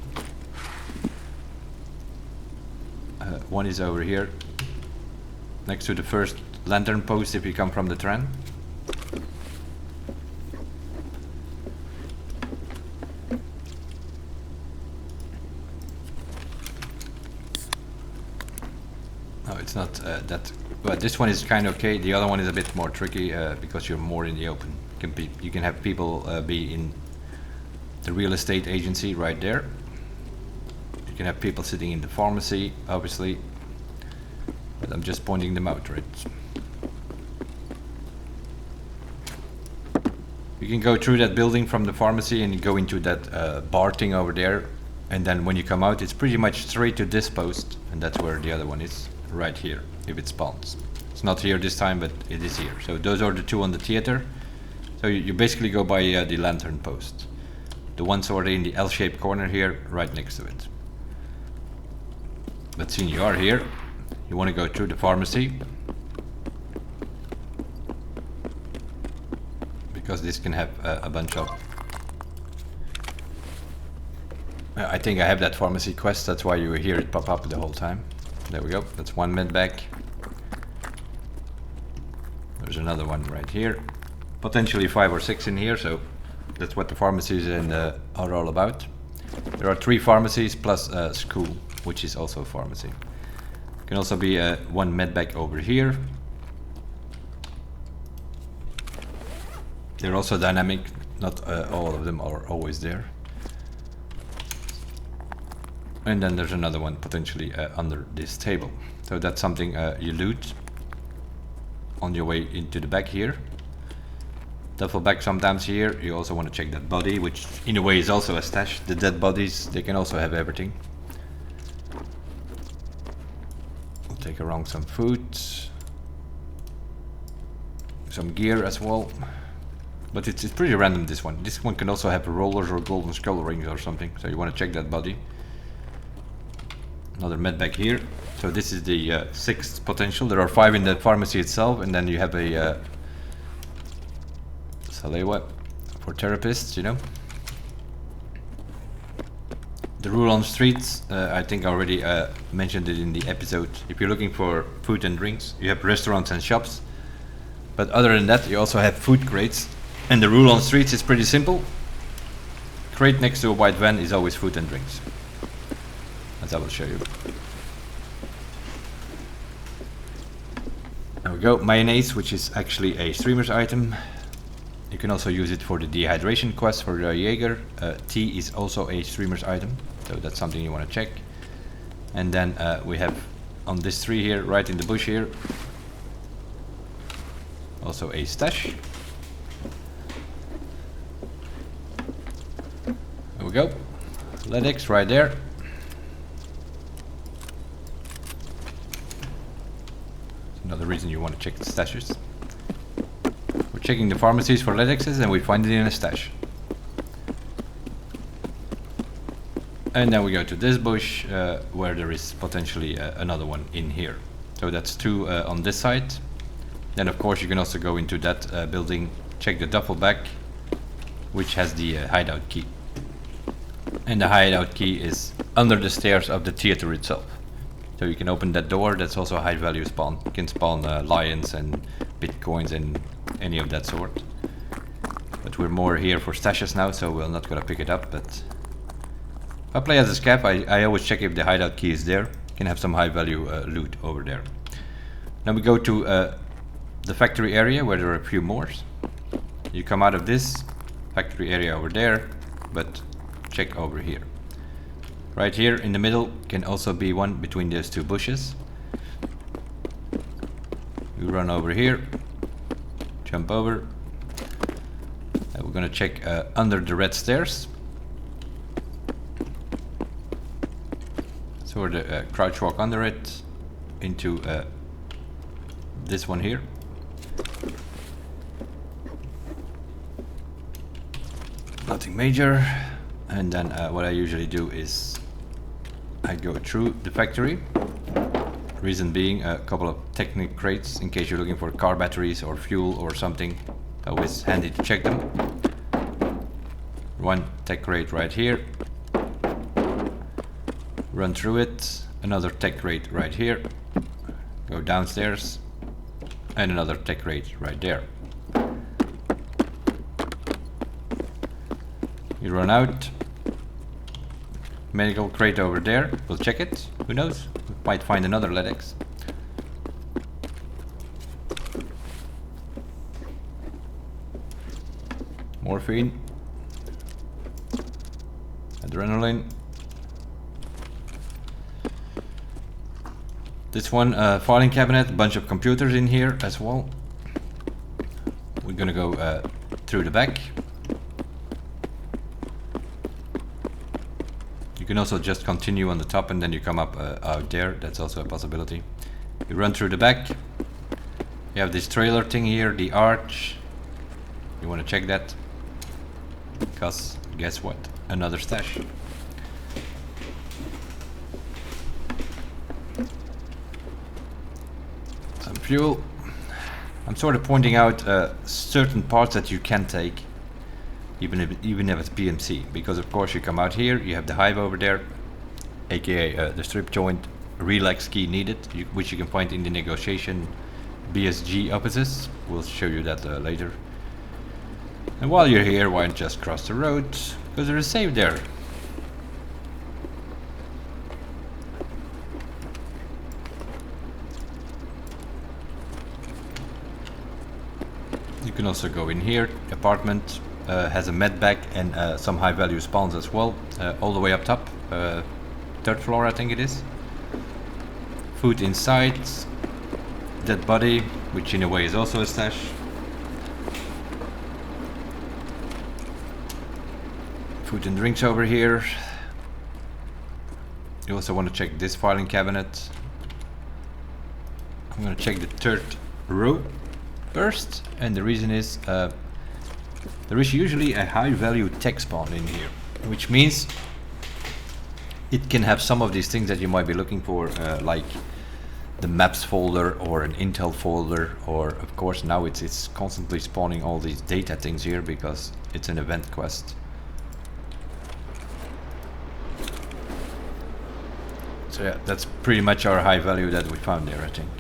One is over here, next to the first lantern post if you come from the tram. No, it's not that. But this one is kind of okay. The other one is a bit more tricky because you're more in the open. You can have people be in the real estate agency right there. You can have people sitting in the pharmacy, obviously. But I'm just pointing them out, right? You can go through that building from the pharmacy and go into that bar thing over there. And then when you come out, it's pretty much straight to this post. And that's where the other one is, right here. If it spawns. It's not here this time, but it is here. So those are the 2 on the theater. So you basically go by the lantern post. The one's already in the L-shaped corner here, right next to it. But seeing you are here, you want to go through the pharmacy. Because this can have a bunch of... I think I have that pharmacy quest, that's why you hear it pop up the whole time. There we go, that's 1 med bag. There's another one right here. Potentially 5 or 6 in here, so that's what the pharmacies are all about. There are 3 pharmacies plus a school, which is also a pharmacy. Can also be 1 med bag over here. They're also dynamic, not all of them are always there. And then there's another one potentially under this table. So that's something you loot on your way into the back here. Duffel bag sometimes here. You also want to check that body, which in a way is also a stash. The dead bodies, they can also have everything. We'll take around some food. Some gear as well. But it's pretty random, this one. This one can also have rollers or golden skull rings or something. So you want to check that body. Another med bag here. So this is the 6th potential. There are 5 in the pharmacy itself, and then you have a Salewa for therapists, you know. The rule on streets, I think I already mentioned it in the episode. If you're looking for food and drinks, you have restaurants and shops. But other than that, you also have food crates. And the rule on streets is pretty simple. Crate next to a white van is always food and drinks. As I will show you. There we go, mayonnaise, which is actually a streamer's item. You can also use it for the dehydration quest for the Jaeger. Tea is also a streamer's item, so that's something you want to check. And then we have on this tree here, right in the bush here, also a stash. There we go. Lytics right there. Another reason you want to check the stashes. We're checking the pharmacies for Lytixes and we find it in a stash. And then we go to this bush where there is potentially another one in here. So that's 2 on this side. Then of course you can also go into that building, check the duffel bag, which has the hideout key. And the hideout key is under the stairs of the theater itself. So you can open that door. That's also a high value spawn. You can spawn lions and bitcoins and any of that sort. But we're more here for stashes now, so we're not gonna pick it up. But if I play as a scav, I always check if the hideout key is there. You can have some high value loot over there. Then we go to the factory area where there are a few more. You come out of this factory area over there, but check over here. Right here in the middle can also be one between those 2 bushes. We run over here, jump over, and we're gonna check under the red stairs. So we're crouch walk under it into this one here. Nothing major. And then what I usually do is I go through the factory. Reason being a couple of technic crates in case you're looking for car batteries or fuel or something. Always handy to check them. One tech crate right here. Run through it. Another tech crate right here. Go downstairs. And another tech crate right there. You run out. Medical crate over there. We'll check it. Who knows? We might find another Lytix. Morphine. Adrenaline. This one, filing cabinet, a bunch of computers in here as well. We're gonna go through the back. You can also just continue on the top and then you come up out there. That's also a possibility. You run through the back. You have this trailer thing here, the arch. You want to check that. Because guess what? Another stash. Some fuel. I'm sort of pointing out certain parts that you can take. Even if it's PMC, because of course you come out here, you have the hive over there, aka the strip joint, relax key needed, which you can find in the negotiation BSG offices. We'll show you that later. And while you're here, why not just cross the road, because there is a save there. You can also go in here, apartment. Has a med bag and some high value spawns as well, all the way up top, 3rd floor I think it is. Food inside, dead body, which in a way is also a stash. Food and drinks over here. You also want to check this filing cabinet. I'm going to check the 3rd row first, and the reason is there is usually a high value tech spawn in here, which means it can have some of these things that you might be looking for, like the maps folder or an intel folder, or of course now it's constantly spawning all these data things here because it's an event quest. So yeah, that's pretty much our high value that we found there, I think.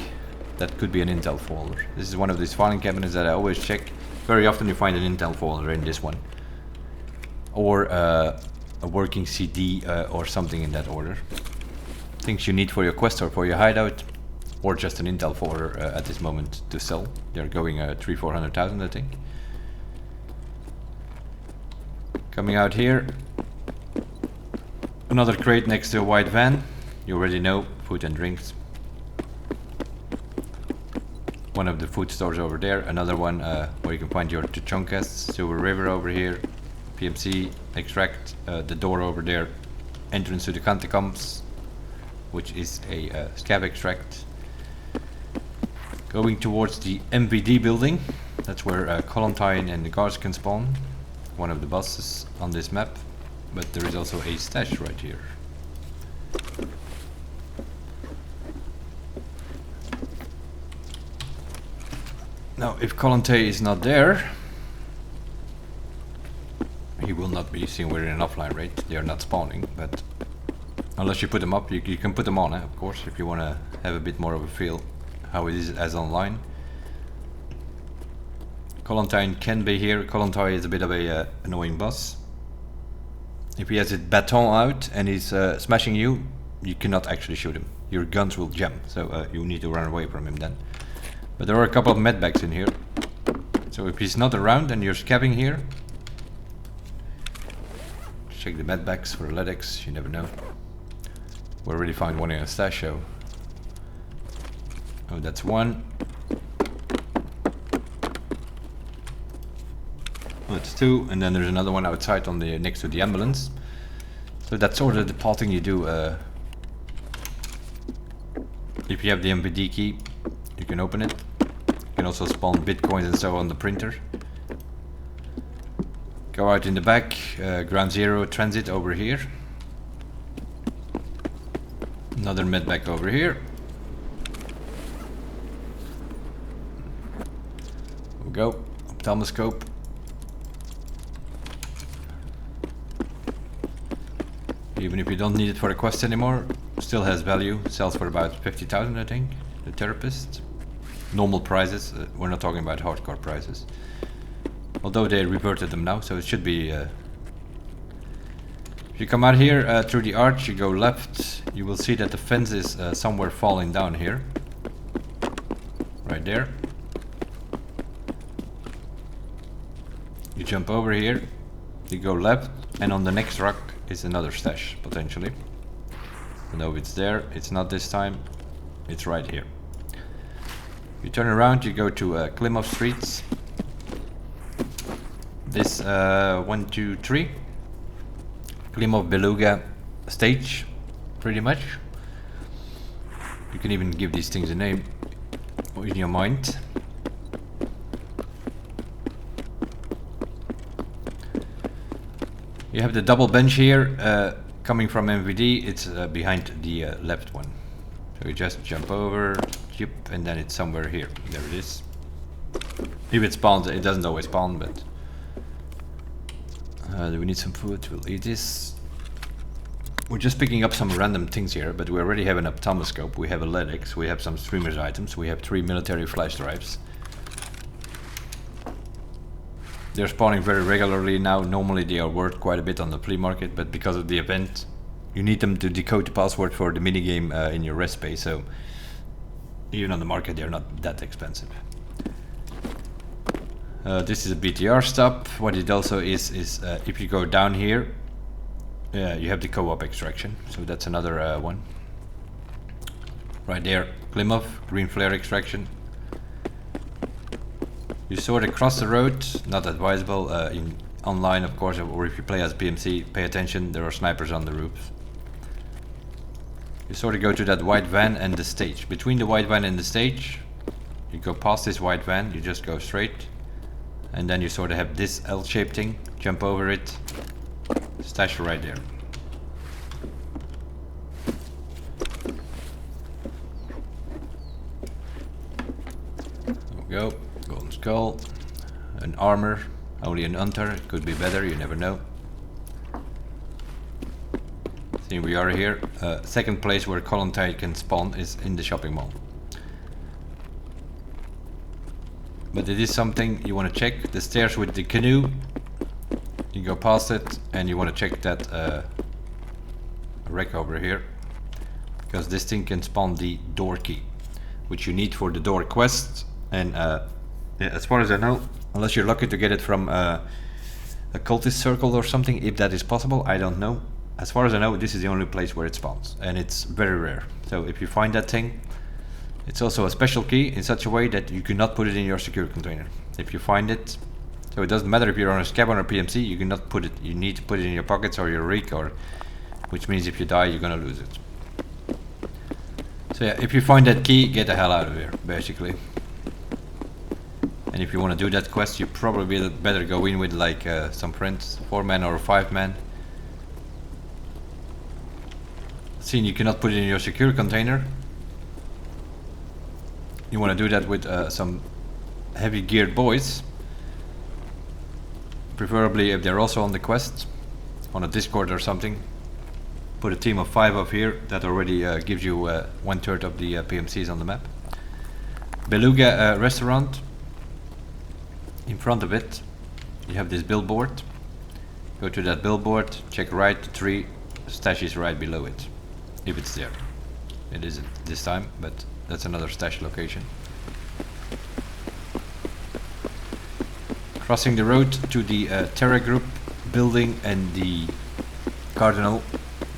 That could be an intel folder. This is one of these filing cabinets that I always check. Very often you find an intel folder in this one, or a working CD or something in that order. Things you need for your quest or for your hideout, or just an intel folder at this moment to sell. They're going 300,000-400,000 I think. Coming out here, another crate next to a white van. You already know, food and drinks. One of the food stores over there, another one where you can find your Tuchonkas, Silver River over here, PMC, extract, the door over there, entrance to the catacombs, which is a scav extract. Going towards the MVD building, that's where Colantine and the guards can spawn, one of the bosses on this map, but there is also a stash right here. Now, if Colante is not there, he will not be seen. We're in an offline raid. They are not spawning, but unless you put them up, you can put them on, of course, if you want to have a bit more of a feel how it is as online. Colantine can be here. Colantine is a bit of a annoying boss. If he has his baton out and he's smashing you, you cannot actually shoot him. Your guns will jam, so you need to run away from him then. But there are a couple of medbags in here. So if he's not around and you're scabbing here, check the medbags for Ledics, you never know. We already found one in a stash show. Oh, that's one. Oh, that's two, and then there's another one outside on the next to the ambulance. So that's sort of the potting you do. If you have the MVD key, you can open it. You can also spawn bitcoins and so on the printer. Go out in the back, ground zero transit over here. Another medbag over here. There we go, ophthalmoscope. Even if you don't need it for a quest anymore, still has value. Sells for about 50,000, I think. The therapist. Normal prices. We're not talking about hardcore prices. Although they reverted them now, so it should be. If you come out here through the arch, you go left. You will see that the fence is somewhere falling down here. Right there. You jump over here. You go left, and on the next rock is another stash, potentially. I know it's there, it's not this time, it's right here. You turn around, you go to Klimov Streets. This 1, 2, 3 Klimov Beluga stage, pretty much. You can even give these things a name in your mind. You have the double bench here, coming from MVD, it's behind the left one. So you just jump over, yep, and then it's somewhere here. There it is. If it spawns, it doesn't always spawn, but... do we need some food? We'll eat this. We're just picking up some random things here, but we already have an ophthalmoscope, we have a Ledics, we have some streamers items, we have 3 military flash drives. They're spawning very regularly now. Normally they are worth quite a bit on the flea market, but because of the event, you need them to decode the password for the minigame in your rest space, so even on the market they're not that expensive. This is a BTR stop. What it also is if you go down here, you have the co-op extraction, so that's another one. Right there, Klimov, green flare extraction. You sort of cross the road, not advisable in online of course, or if you play as PMC, pay attention, there are snipers on the roofs. You sort of go to that white van and the stage. Between the white van and the stage, you go past this white van, you just go straight. And then you sort of have this L-shaped thing, jump over it, stash right there. There we go. Golden skull, an armor, only an hunter, it could be better, you never know. See, we are here. Second place where Colantine can spawn is in the shopping mall. But it is something you want to check. The stairs with the canoe, you go past it and you want to check that wreck over here. Because this thing can spawn the door key, which you need for the door quest. And yeah, as far as I know, unless you're lucky to get it from a cultist circle or something, if that is possible. I don't know. As far as I know, this is the only place where it spawns, and it's very rare. So if you find that thing, it's also a special key in such a way that you cannot put it in your secure container. If you find it, so it doesn't matter if you're on a scab or a PMC, you cannot put it, you need to put it in your pockets or your rig, or which means if you die, you're gonna lose it. So yeah, if you find that key, get the hell out of here, basically. And if you want to do that quest, you probably better go in with like some friends, 4-man or 5-man. Seeing you cannot put it in your secure container, you want to do that with some heavy geared boys. Preferably if they're also on the quest, on a Discord or something. Put a team of 5 up here, that already gives you 1/3 of the PMCs on the map. Beluga restaurant. In front of it, you have this billboard. Go to that billboard, check right, the tree, stash is right below it. If it's there. It isn't this time, but that's another stash location. Crossing the road to the Terra Group building and the Cardinal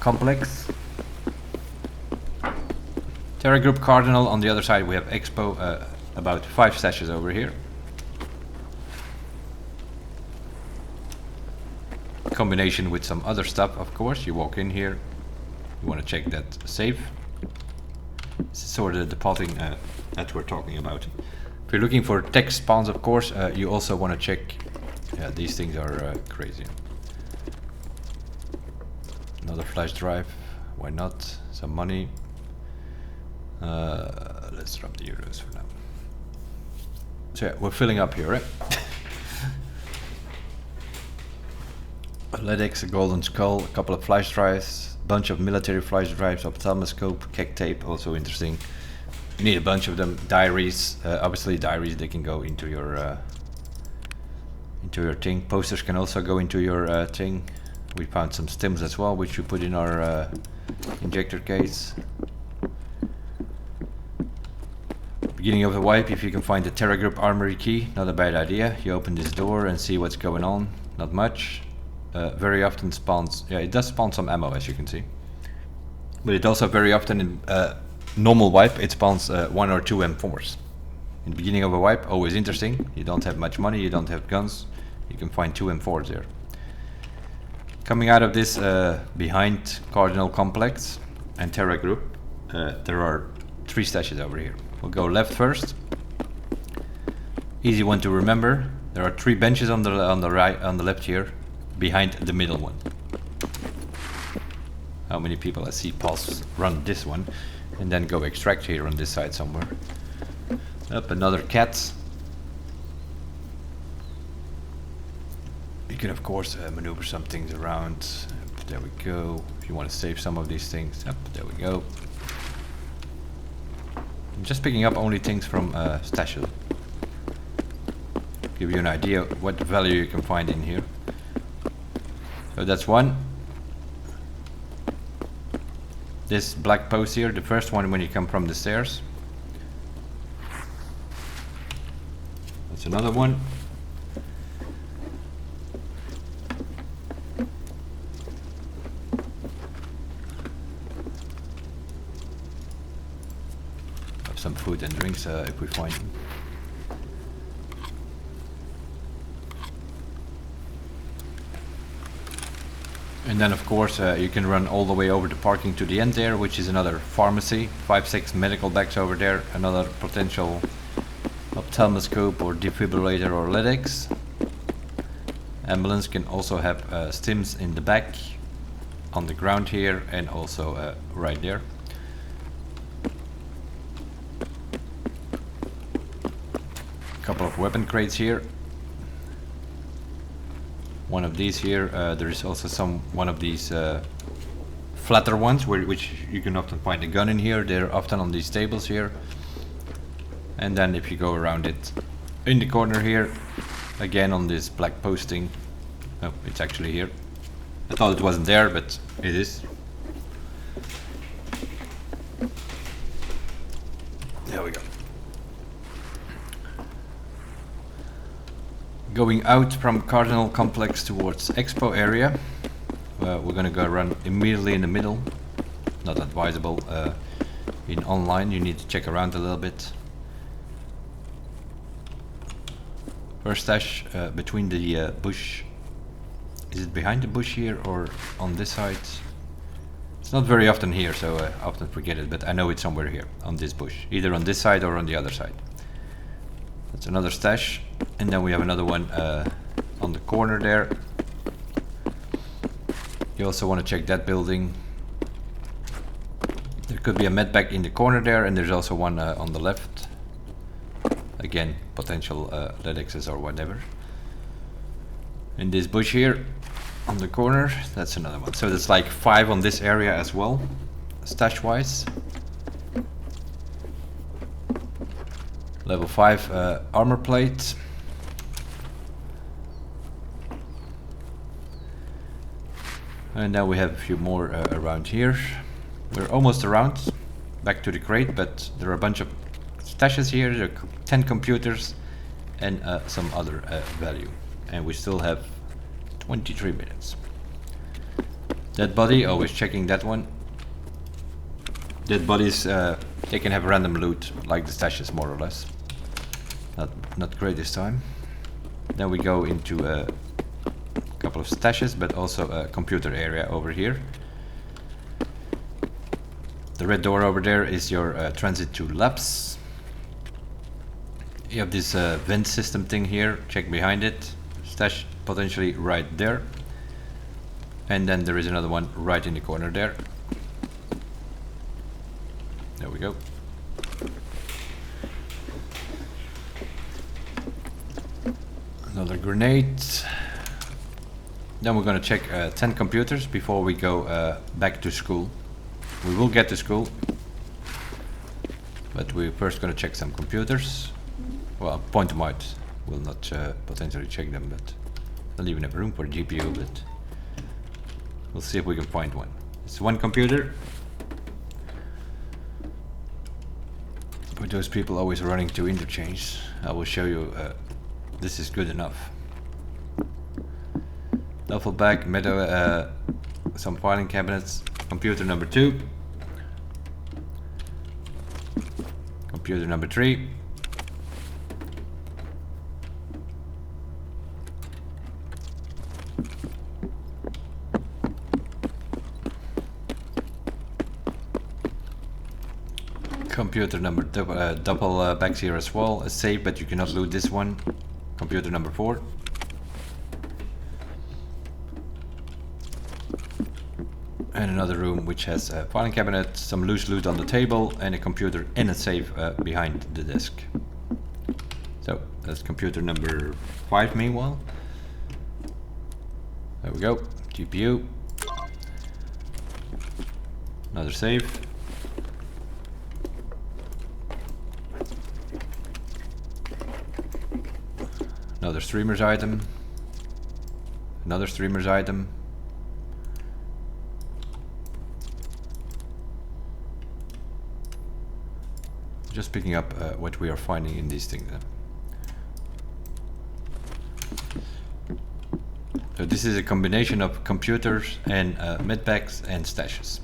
complex. Terra Group Cardinal, on the other side we have Expo, about 5 stashes over here. Combination with some other stuff, of course. You walk in here, you want to check that safe. This is sort of the potting that we're talking about. If you're looking for tech spawns, of course, you also want to check. Yeah, these things are crazy. Another flash drive, why not? Some money. Let's drop the euros for now. So yeah, we're filling up here, right? Athletics, a golden skull, a couple of flash drives, bunch of military flash drives, ophthalmoscope, keg tape, also interesting. You need a bunch of them. Diaries, obviously diaries, they can go into your thing. Posters can also go into your thing. We found some stims as well, which we put in our injector case. Beginning of the wipe, if you can find the Terra Group armory key, not a bad idea. You open this door and see what's going on. Not much. Very often spawns, yeah, it does spawn some ammo, as you can see. But it also very often in normal wipe, it spawns 1 or 2 M4s. In the beginning of a wipe, always interesting. You don't have much money, you don't have guns, you can find 2 M4s there. Coming out of this behind Cardinal Complex and Terra Group, there are 3 stashes over here. We'll go left first. Easy one to remember. There are 3 benches on the right, on the left here, behind the middle one. How many people I see pause run this one and then go extract here on this side somewhere. Up, another cat. You can of course maneuver some things around. Up, there we go. If you want to save some of these things, up, there we go. I'm just picking up only things from stashes. Give you an idea what value you can find in here. So that's one. This black post here, the first one when you come from the stairs. That's another one. Have some food and drinks if we find them. And then of course you can run all the way over the parking to the end there, which is another pharmacy. 5-6 medical bags over there, another potential ophthalmoscope or defibrillator or lytics. Ambulance can also have stims in the back, on the ground here, and also right there. A couple of weapon crates here. One of these here, there is also one of these flatter ones, which you can often find a gun in here. They're often on these tables here. And then if you go around it, in the corner here, again on this black posting. Oh, it's actually here. I thought it wasn't there, but it is. There we go. Going out from Cardinal Complex towards Expo area. We're gonna go run immediately in the middle. Not advisable. In online, you need to check around a little bit. First stash between the bush. Is it behind the bush here or on this side? It's not very often here, so I often forget it, but I know it's somewhere here on this bush, either on this side or on the other side. That's another stash, and then we have another one on the corner there. You also want to check that building. There could be a medbag in the corner there, and there's also one on the left. Again, potential lead access or whatever. In this bush here, on the corner, that's another one. So there's like 5 on this area as well, stash wise. Level 5 armor plate. And now we have a few more around here. We're almost around back to the crate, but there are a bunch of stashes here. There are 10 computers and some other value. And we still have 23 minutes. Dead body, always checking that one. Dead bodies, they can have random loot, like the stashes more or less. Not great this time. Then we go into a couple of stashes, but also a computer area over here. The red door over there is your transit to labs. You have this vent system thing here, check behind it. Stash potentially right there. And then there is another one right in the corner there. There we go. Another grenade. Then we're gonna check 10 computers before we go back to school. We will get to school, but we're first gonna check some computers. Well, point them out. We'll not potentially check them, but don't even have room for a GPU, but we'll see if we can find one. It's one computer. For those people always running to interchange, I will show you this is good enough. Duffel bag, metal, some filing cabinets, computer number 2, computer number 3, computer number double bags here as well, a safe, but you cannot loot this one. Computer number 4. And another room which has a filing cabinet, some loose loot on the table, and a computer and a safe behind the desk. So that's computer number 5 meanwhile. There we go, GPU. Another safe. Another streamer's item. Another streamer's item. Just picking up what we are finding in these things. So this is a combination of computers and medpacks and stashes.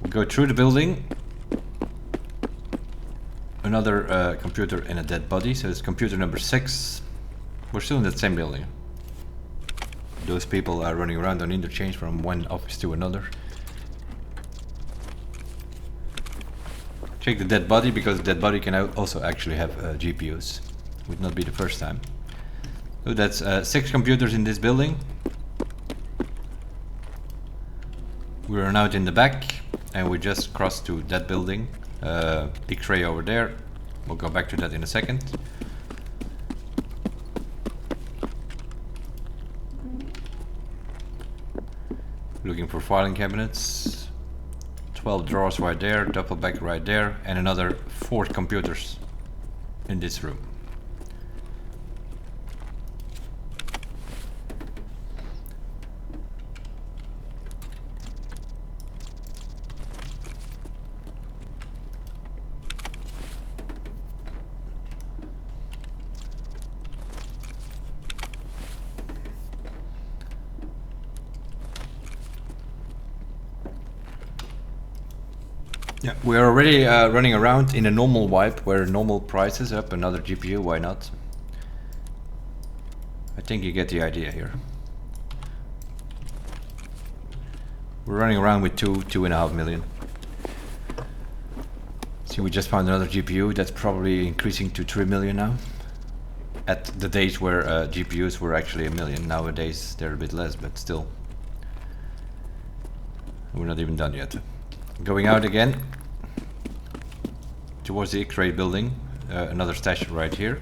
We go through the building. Another computer and a dead body, so it's computer number 6. We're still in that same building. Those people are running around on interchange from one office to another. Check the dead body, because the dead body can also actually have GPUs. Would not be the first time. So that's 6 computers in this building. We are now in the back, and we just crossed to that building. X-ray over there. We'll go back to that in a second. Looking for filing cabinets. 12 drawers right there, duffel bag right there, and another 4 computers in this room. Yeah, we're already running around in a normal wipe where normal price is up, another GPU, why not? I think you get the idea here. We're running around with 2.5 million. See, we just found another GPU that's probably increasing to 3 million now. At the days where GPUs were actually 1 million, nowadays they're a bit less, but still. We're not even done yet. Going out again towards the X-ray building, another stash right here.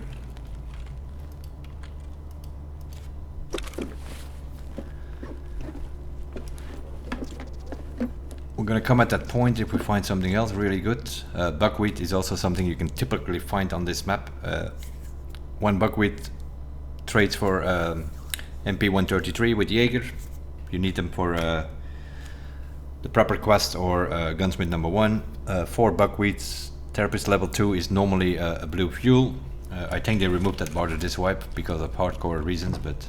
We're gonna come at that point if we find something else really good. Buckwheat is also something you can typically find on this map. One buckwheat trades for MP133 with Jaeger. You need them for the proper quest or gunsmith number 1. 4 buckwheats, therapist level 2 is normally a blue fuel. I think they removed that border this wipe because of hardcore reasons, but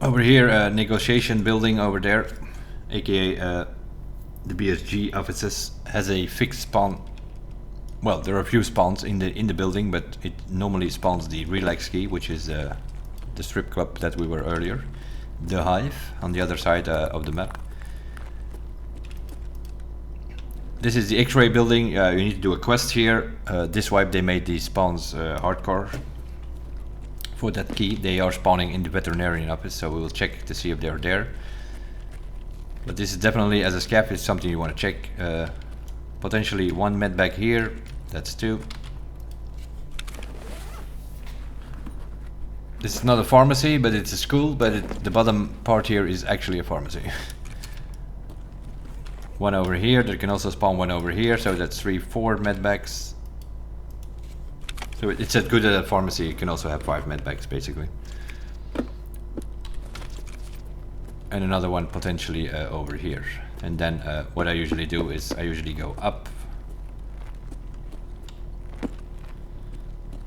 over here, negotiation building over there, aka the BSG offices, has a fixed spawn. Well, there are a few spawns in the building, but it normally spawns the relax key, which is the strip club that we were earlier, the Hive on the other side of the map. This is the X-ray building. You need to do a quest here. This wipe they made these spawns hardcore. For that key, they are spawning in the veterinarian office, so we will check to see if they're there. But this is definitely, as a scav, it's something you want to check. Potentially 1 medbag here, that's 2. This is not a pharmacy, but it's a school, but the bottom part here is actually a pharmacy. 1 over here, there can also spawn 1 over here, so that's 3, 4 medbags. So it's as good as a pharmacy, you can also have 5 medbags basically. And another one potentially over here. And then what I usually do is I usually go up.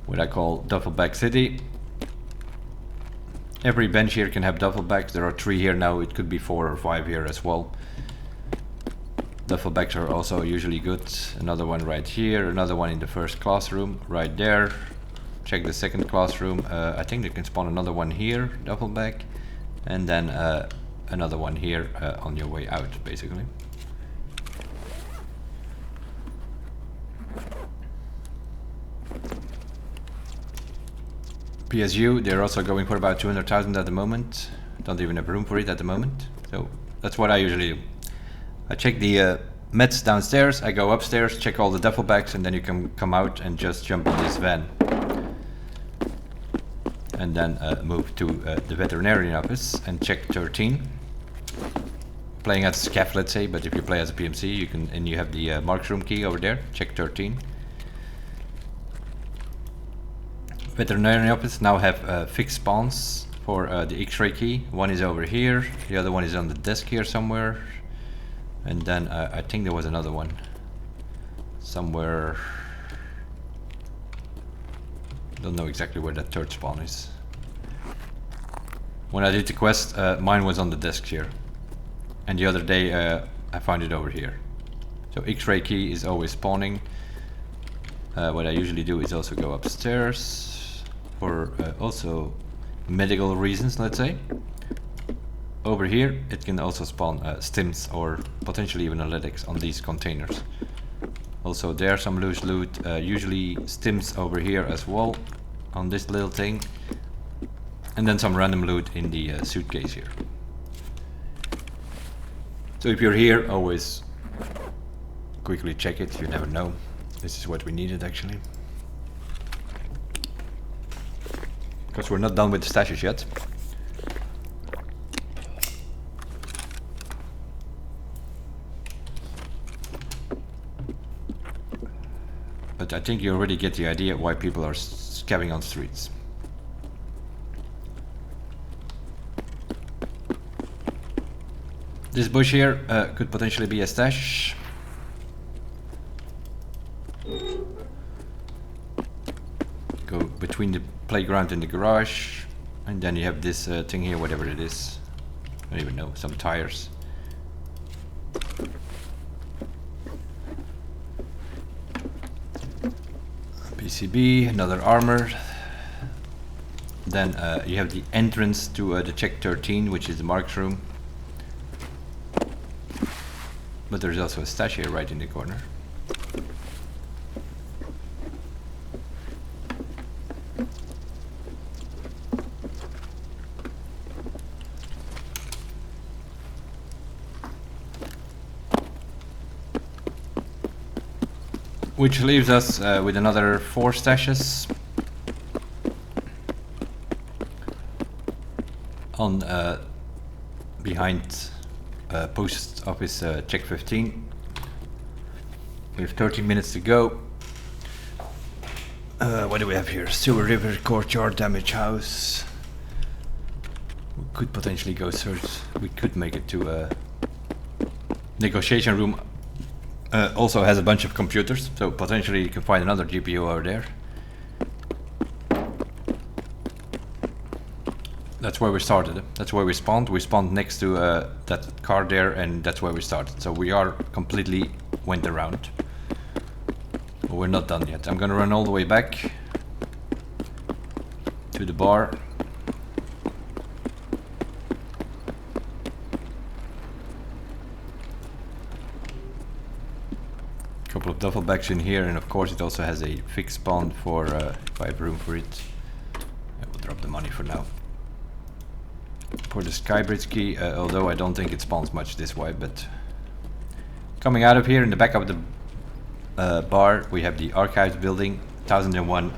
What I call duffel bag city. Every bench here can have duffel bags. There are 3 here now, it could be 4 or 5 here as well. Duffel bags are also usually good. Another one right here, another one in the first classroom right there. Check the second classroom. I think they can spawn another one here, duffel bag, and then another one here on your way out basically. PSU, they're also going for about 200,000 at the moment. Don't even have room for it at the moment. So that's what I usually do. I check the meds downstairs, I go upstairs, check all the duffel bags, and then you can come out and just jump in this van. And then move to the veterinarian office and check 13. Playing as a scav, let's say, but if you play as a PMC, you can, and you have the marks room key over there, check 13. Veterinarian office now have fixed spawns for the X-ray key. One is over here, the other one is on the desk here somewhere. And then I think there was another one somewhere. Don't know exactly where that third spawn is. When I did the quest, mine was on the desk here, and the other day I found it over here. So X-ray key is always spawning. What I usually do is also go upstairs for also medical reasons, let's say. Over here, it can also spawn stims or potentially even analytics on these containers. Also, there's some loose loot, usually stims over here as well, on this little thing. And then some random loot in the suitcase here. So if you're here, always quickly check it, you never know. This is what we needed actually. Because we're not done with the stashes yet. But I think you already get the idea why people are scabbing on streets. This bush here could potentially be a stash. Go between the playground and the garage, and then you have this thing here, whatever it is. I don't even know, some tires. PCB, another armor. Then you have the entrance to the Check 13, which is the Mark's room. But there's also a stash here right in the corner. Which leaves us with another 4 stashes on behind post office Check 15. We have 13 minutes to go. What do we have here? Sewer River, Courtyard, Damage House. We could potentially go search. We could make it to a negotiation room. Also has a bunch of computers, so potentially you can find another GPU over there. That's where we started. That's where we spawned. We spawned next to that car there, and that's where we started. So we are completely went around. But we're not done yet. I'm gonna run all the way back to the bar. Couple of duffel bags in here, and of course it also has a fixed spawn for if I have room for it. I will drop the money for now. For the Skybridge key, although I don't think it spawns much this way, but coming out of here in the back of the bar we have the archives building, 1001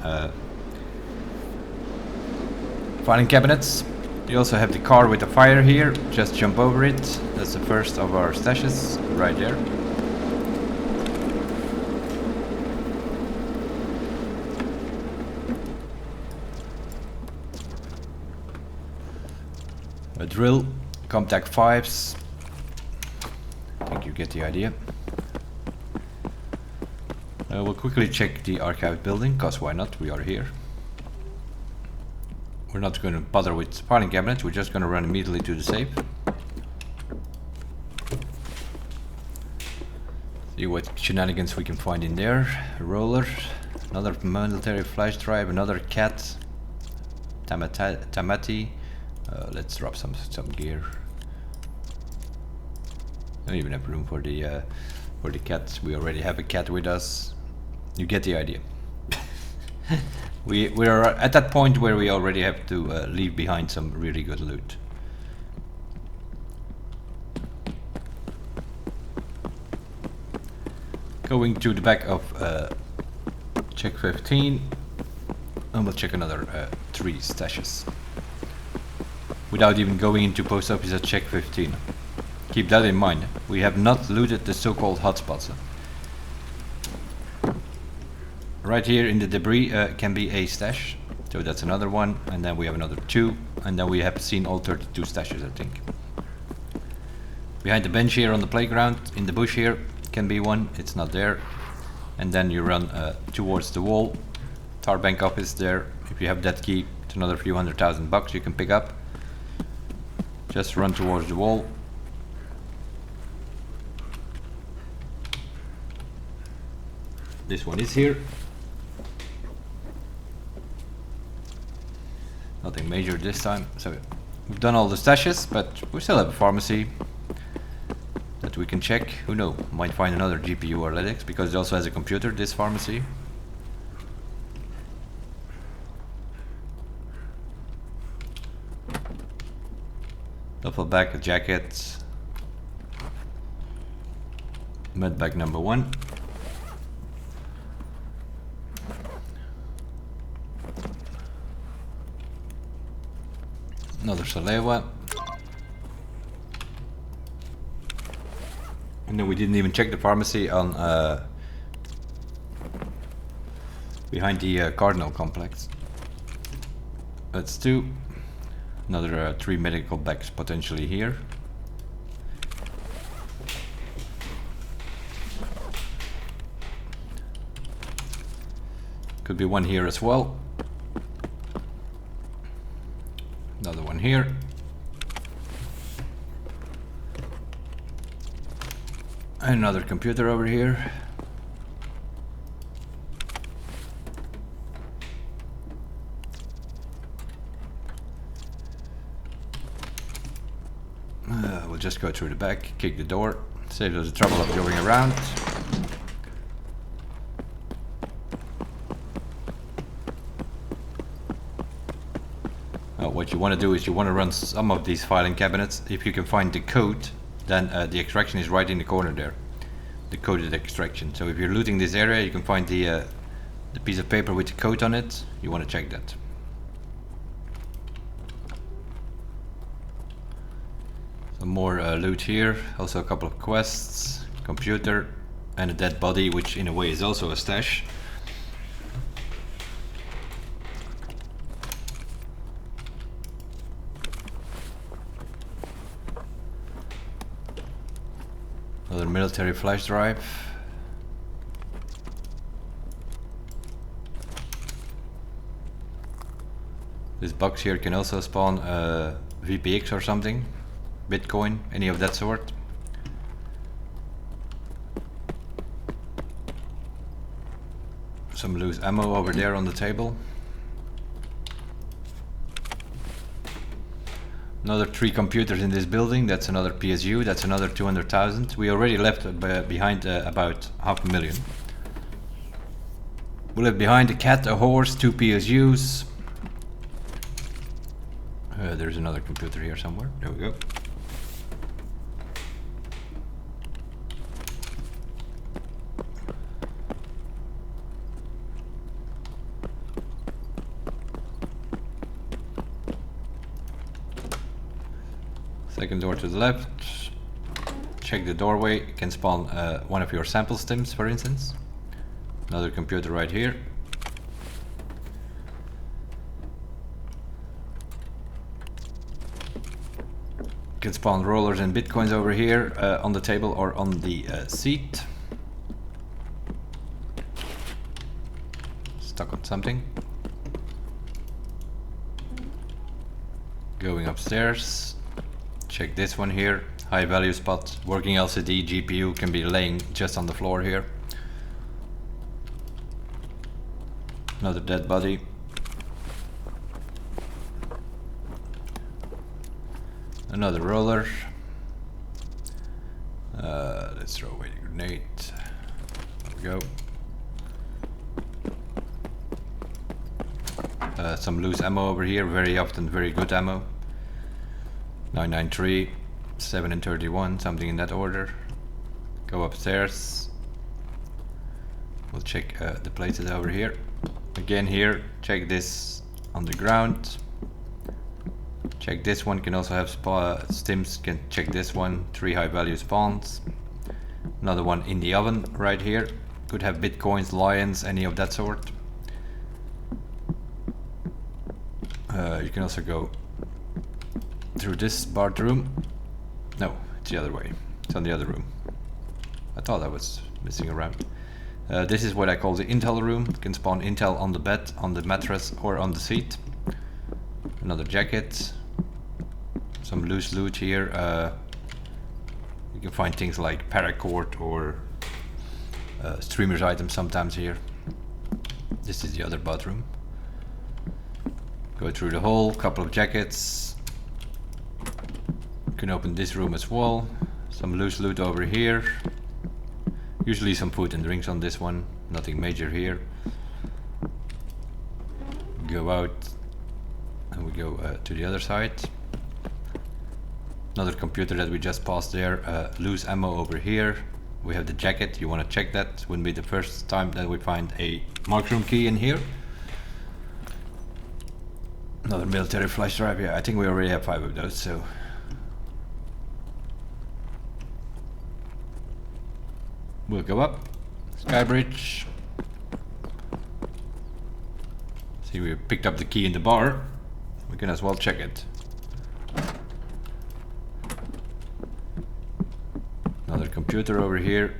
filing cabinets. You also have the car with the fire here, just jump over it. That's the first of our stashes right there. A drill, Comtac 5s. I think you get the idea. We'll quickly check the archive building, cause why not? We are here. We're not going to bother with filing cabinets. We're just going to run immediately to the safe. See what shenanigans we can find in there. A roller, another military flash drive, another cat, Tamati. Let's drop some gear. Don't even have room for the cat. We already have a cat with us. You get the idea. we are at that point where we already have to leave behind some really good loot. Going to the back of Check 15, and we'll check another 3 stashes. Without even going into post office at Check 15. Keep that in mind. We have not looted the so-called hotspots. Right here in the debris can be a stash. So that's another one, and then we have another 2, and then we have seen all 32 stashes, I think. Behind the bench here on the playground, in the bush here, can be one. It's not there. And then you run towards the wall. Tar bank office there. If you have that key, it's another few $100,000 you can pick up. Just run towards the wall. This one is here. Nothing major this time. So we've done all the stashes, but we still have a pharmacy that we can check. Who knows? Might find another GPU or Linux, because it also has a computer, this pharmacy. Duffel bag, a jacket, med bag number 1. Another Salewa. And then we didn't even check the pharmacy on behind the Cardinal complex. That's 2. Another 3 medical bags potentially here. Could be one here as well. Another one here. Another computer over here. We'll just go through the back, kick the door, save us the trouble of going around. What you want to do is you want to run some of these filing cabinets. If you can find the code, then the extraction is right in the corner there. The coded extraction. So if you're looting this area, you can find the piece of paper with the code on it. You want to check that. Some more loot here. Also a couple of quests, computer, and a dead body, which in a way is also a stash. Another military flash drive. This box here can also spawn VPX or something, Bitcoin, any of that sort. Some loose ammo over there on the table. Another 3 computers in this building. That's another PSU. That's another 200,000. We already left behind about 500,000. We left behind a cat, a horse, 2 PSUs. There's another computer here somewhere. There we go. Second door to the left. Check the doorway. You can spawn one of your sample stims, for instance. Another computer right here. You can spawn rollers and bitcoins over here on the table or on the seat. Stuck on something. Going upstairs. Check this one here, high value spot, working LCD, GPU can be laying just on the floor here. Another dead body. Another roller. Let's throw away the grenade. There we go. Some loose ammo over here, very often very good ammo. 993, 7 and 31, something in that order. Go upstairs. We'll check the places over here. Again here, check this on the ground. Check this one, can also have stims, can check this one, 3 high value spawns. Another one in the oven right here. Could have bitcoins, lions, any of that sort. You can also go through this barred room. No, it's the other way. It's on the other room. I thought I was messing around. This is what I call the intel room. You can spawn intel on the bed, on the mattress, or on the seat. Another jacket. Some loose loot here. You can find things like paracord or streamer's items sometimes here. This is the other bathroom. Go through the hole, couple of jackets. You can open this room as well. Some loose loot over here. Usually some food and drinks on this one. Nothing major here. Go out and we go to the other side. Another computer that we just passed there. Loose ammo over here. We have the jacket. You want to check that. Wouldn't be the first time that we find a mark room key in here. Another military flash drive. Yeah, I think we already have 5 of those, so. We'll go up. Sky bridge. See, we picked up the key in the bar. We can as well check it. Another computer over here.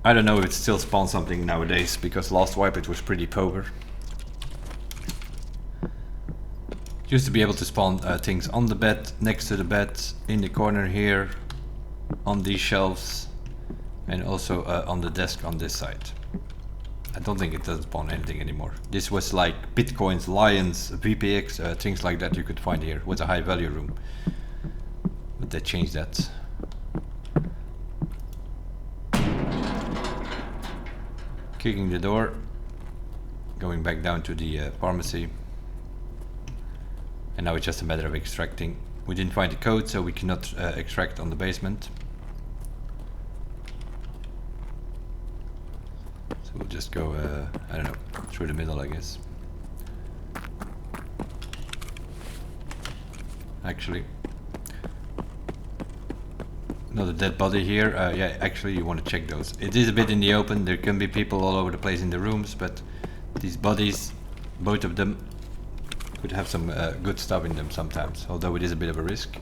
I don't know if it still spawns something nowadays, because last wipe it was pretty poor. Used to be able to spawn things on the bed, next to the bed, in the corner here, on these shelves. and also on the desk on this side. I don't think it doesn't spawn anything anymore. This was like bitcoins, lions, VPX, things like that you could find here with a high value room. But they changed that. Kicking the door, going back down to the pharmacy. And now it's just a matter of extracting. We didn't find the code, so we cannot extract on the basement. So we'll just go, I don't know, through the middle, I guess. Actually, another dead body here. Yeah, actually you want to check those. It is a bit in the open. There can be people all over the place in the rooms, but these bodies, both of them, could have some good stuff in them sometimes, although it is a bit of a risk.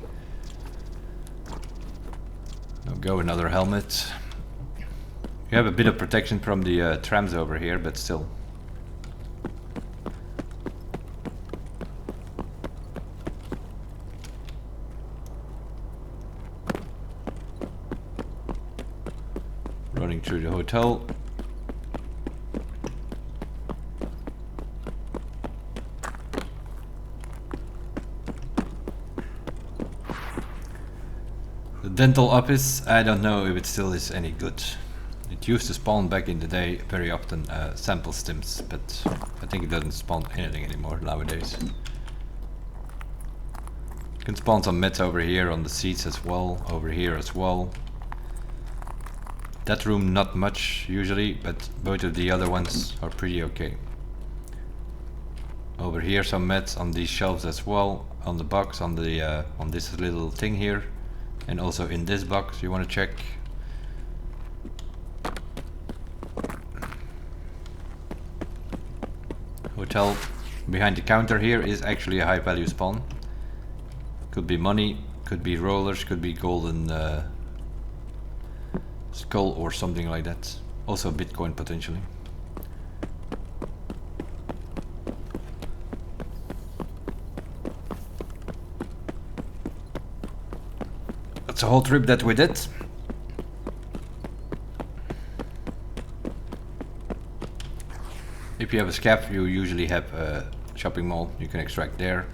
I'll go another helmet. You have a bit of protection from the trams over here, but still. Running through the hotel. The dental office, I don't know if it still is any good. It used to spawn back in the day very often sample stims, but I think it doesn't spawn anything anymore nowadays. You can spawn some meds over here on the seats as well, over here as well. That room not much usually, but both of the other ones are pretty okay. Over here some meds on these shelves as well, on the box, on the on this little thing here, and also in this box you want to check. Hotel behind the counter here is actually a high value spawn. Could be money, could be rollers, could be golden skull or something like that. Also Bitcoin potentially. That's a whole trip that we did. If you have a scap, you usually have a shopping mall. You can extract there.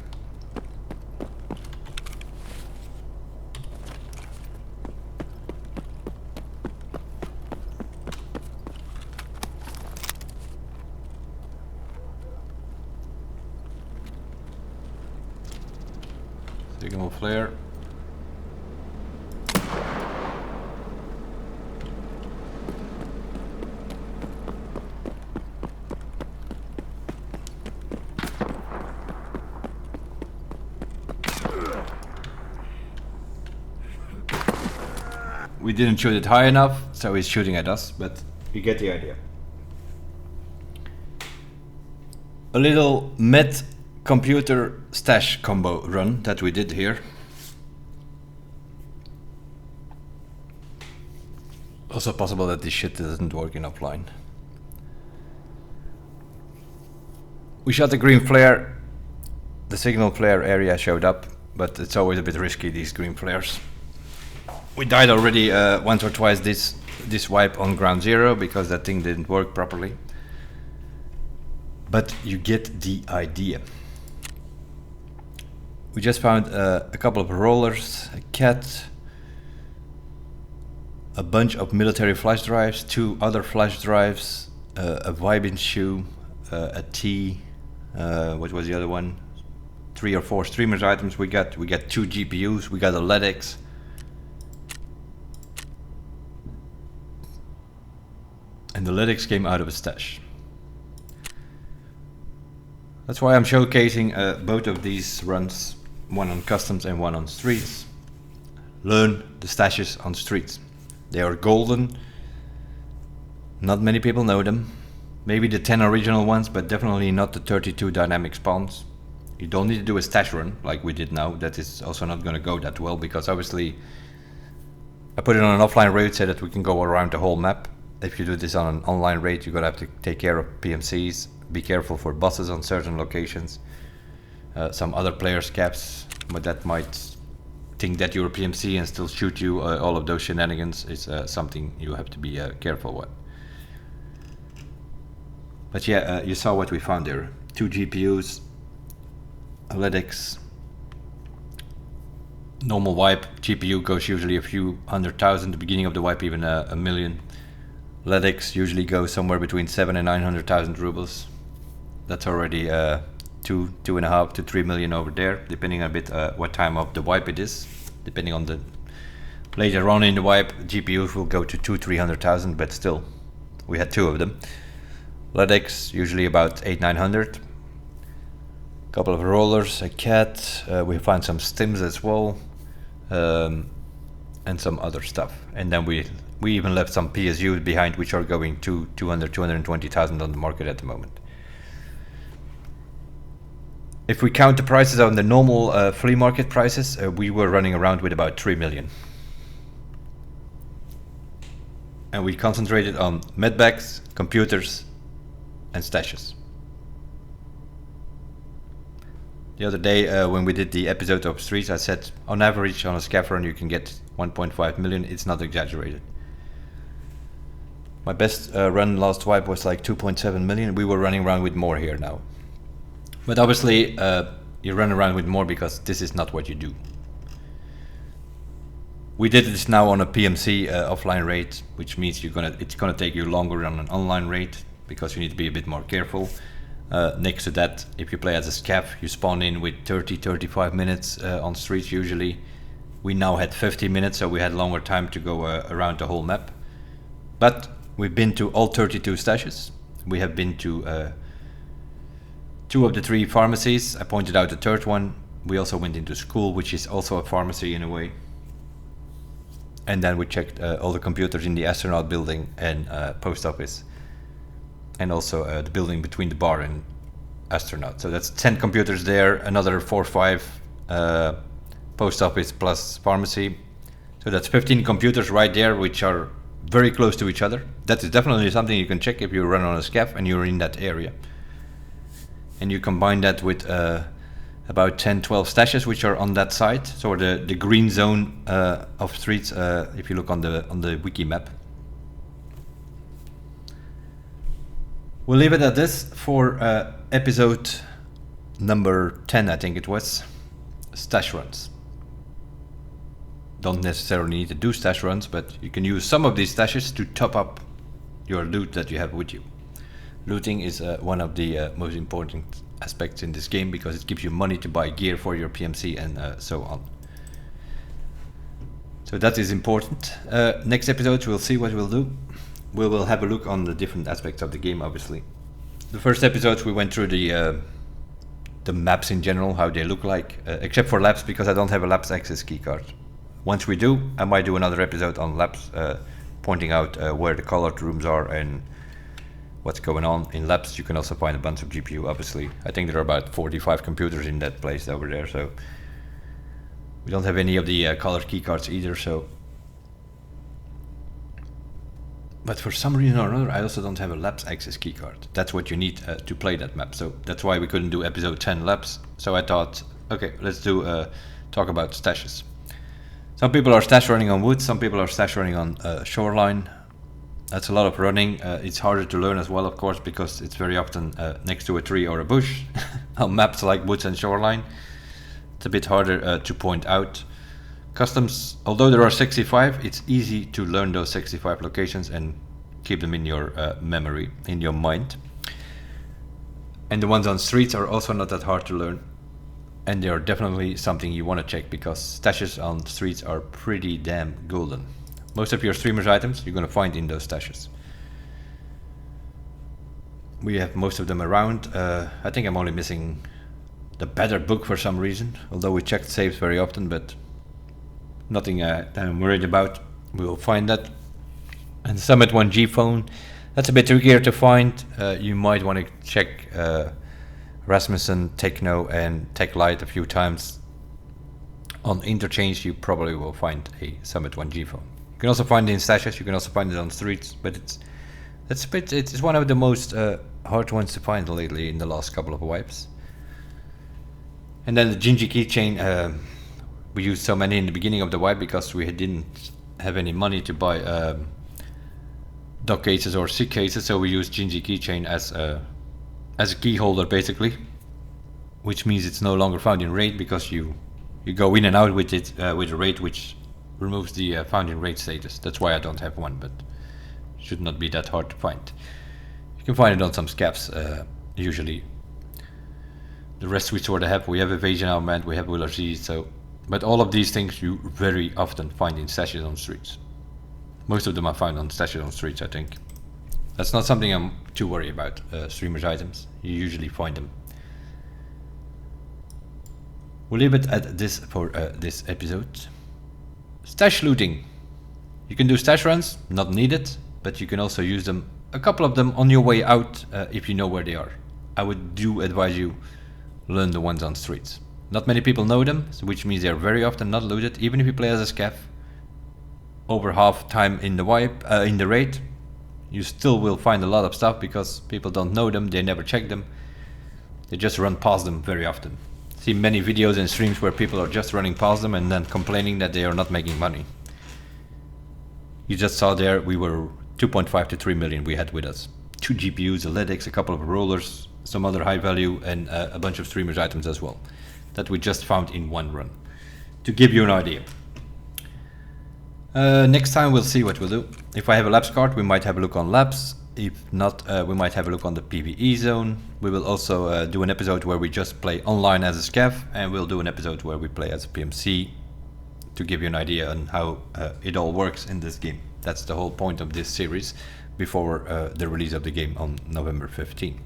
Signal flare. We didn't shoot it high enough, so he's shooting at us, but you get the idea. A little med computer stash combo run that we did here. Also possible that this shit doesn't work in offline. We shot the green flare. The signal flare area showed up, but it's always a bit risky, these green flares. We died already once or twice this wipe on ground zero because that thing didn't work properly. But you get the idea. We just found a couple of rollers, a cat, a bunch of military flash drives, 2 other flash drives, a vibing shoe, a T, what was the other one? 3 or 4 streamers items. We got 2 GPUs, we got a LEDX. And the LEDX came out of a stash. That's why I'm showcasing both of these runs, one on customs and one on streets. Learn the stashes on streets. They are golden. Not many people know them. Maybe the 10 original ones, but definitely not the 32 dynamic spawns. You don't need to do a stash run like we did now. That is also not going to go that well because obviously I put it on an offline raid so that we can go around the whole map. If you do this on an online raid, you're gonna have to take care of PMCs, be careful for bosses on certain locations, some other players' caps, but that might think that you're a PMC and still shoot you, all of those shenanigans is something you have to be careful with. But yeah, you saw what we found there. 2 GPUs, LEDX, normal wipe. GPU goes usually a few 100,000, the beginning of the wipe even a million. LEDX usually goes somewhere between 700,000 and 900,000 rubles. That's already 2.5 to 3 million over there, depending a bit what time of the wipe it is. Depending on the later on in the wipe, GPUs will go to 200,000-300,000, but still, we had 2 of them. LEDX usually about 800-900. Couple of rollers, a cat. We found some stims as well, and some other stuff. And then we even left some PSUs behind, which are going to 220,000 on the market at the moment. If we count the prices on the normal flea market prices, we were running around with about 3 million. And we concentrated on medbags, computers, and stashes. The other day when we did the episode of Streets, I said on average on a scav run you can get 1.5 million. It's not exaggerated. My best run last wipe was like 2.7 million. We were running around with more here now. But obviously you run around with more because this is not what you do. We did this now on a PMC offline rate, which means it's gonna take you longer on an online rate because you need to be a bit more careful. Next to that, if you play as a scav, you spawn in with 30-35 minutes on Streets usually. We now had 50 minutes, so we had longer time to go around the whole map. But we've been to all 32 stashes. We have been to 2 of the 3 pharmacies. I pointed out the 3rd one. We also went into school, which is also a pharmacy in a way. And then we checked all the computers in the astronaut building and post office. And also the building between the bar and astronaut. So that's 10 computers there, another 4 or 5 post office plus pharmacy. So that's 15 computers right there, which are very close to each other. That is definitely something you can check if you run on a scav and you're in that area. And you combine that with about 10-12 stashes which are on that side. So the green zone of Streets, if you look on the wiki map. We'll leave it at this for episode number 10, I think it was. Stash runs. Don't necessarily need to do stash runs, but you can use some of these stashes to top up your loot that you have with you. Looting is one of the most important aspects in this game because it gives you money to buy gear for your PMC and so on. So that is important. Next episode we'll see what we'll do. We will have a look on the different aspects of the game, obviously. The first episodes we went through the maps in general, how they look like, except for labs because I don't have a labs access keycard. Once we do, I might do another episode on labs, pointing out where the colored rooms are and what's going on. In labs you can also find a bunch of GPU, obviously. I think there are about 45 computers in that place over there, so we don't have any of the colored keycards either, so. But for some reason or another, I also don't have a labs access keycard. That's what you need to play that map. So that's why we couldn't do episode 10 labs. So I thought, okay, let's do talk about stashes. Some people are stash running on wood. Some people are stash running on shoreline. That's a lot of running. It's harder to learn as well, of course, because it's very often next to a tree or a bush on maps like woods and shoreline. It's a bit harder to point out. Customs, although there are 65, it's easy to learn those 65 locations and keep them in your memory, in your mind. And the ones on Streets are also not that hard to learn. And they are definitely something you want to check because stashes on Streets are pretty damn golden. Most of your streamers items you're going to find in those stashes. We have most of them around. I think I'm only missing the better book for some reason, although we checked saves very often, but nothing that I'm worried about. We will find that. And Summit 1G phone, that's a bit trickier to find. You might want to check Rasmussen, Techno and TechLight a few times. On interchange you probably will find a Summit 1G phone. You can also find it in stashes, you can also find it on Streets, but it's one of the most hard ones to find lately in the last couple of wipes. And then the Gingy keychain, we used so many in the beginning of the wipe because we didn't have any money to buy dock cases or SIG cases, so we used Gingy keychain as a key holder basically, which means it's no longer found in raid because you go in and out with it with a raid, which removes the found in raid status. That's why I don't have one, but it should not be that hard to find. You can find it on some scabs usually. The rest we sort of have. We have Evasion Armament, we have Willer Z, so, but all of these things you very often find in stashes on streets. Most of them are found on stashes on streets, I think. That's not something I'm too worried about. Streamers items, you usually find them. We'll leave it at this for this episode. Stash looting. You can do stash runs, not needed, but you can also use them, a couple of them on your way out if you know where they are. I would advise you learn the ones on streets. Not many people know them, which means they are very often not looted. Even if you play as a scav, over half time in the wipe, in the raid, you still will find a lot of stuff because people don't know them, they never check them, they just run past them very often. See many videos and streams where people are just running past them and then complaining that they are not making money. You just saw there we were 2.5 to 3 million we had with us. 2 GPUs, a LEDX, a couple of rollers, some other high value, and a bunch of streamers items as well that we just found in one run, to give you an idea. Next time we'll see what we'll do. If I have a labs card, we might have a look on labs. If not, we might have a look on the PvE zone. We will also do an episode where we just play online as a scav, and we'll do an episode where we play as a PMC to give you an idea on how it all works in this game. That's the whole point of this series before the release of the game on November 15.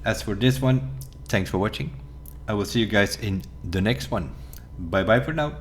As for this one, thanks for watching. I will see you guys in the next one. Bye bye for now.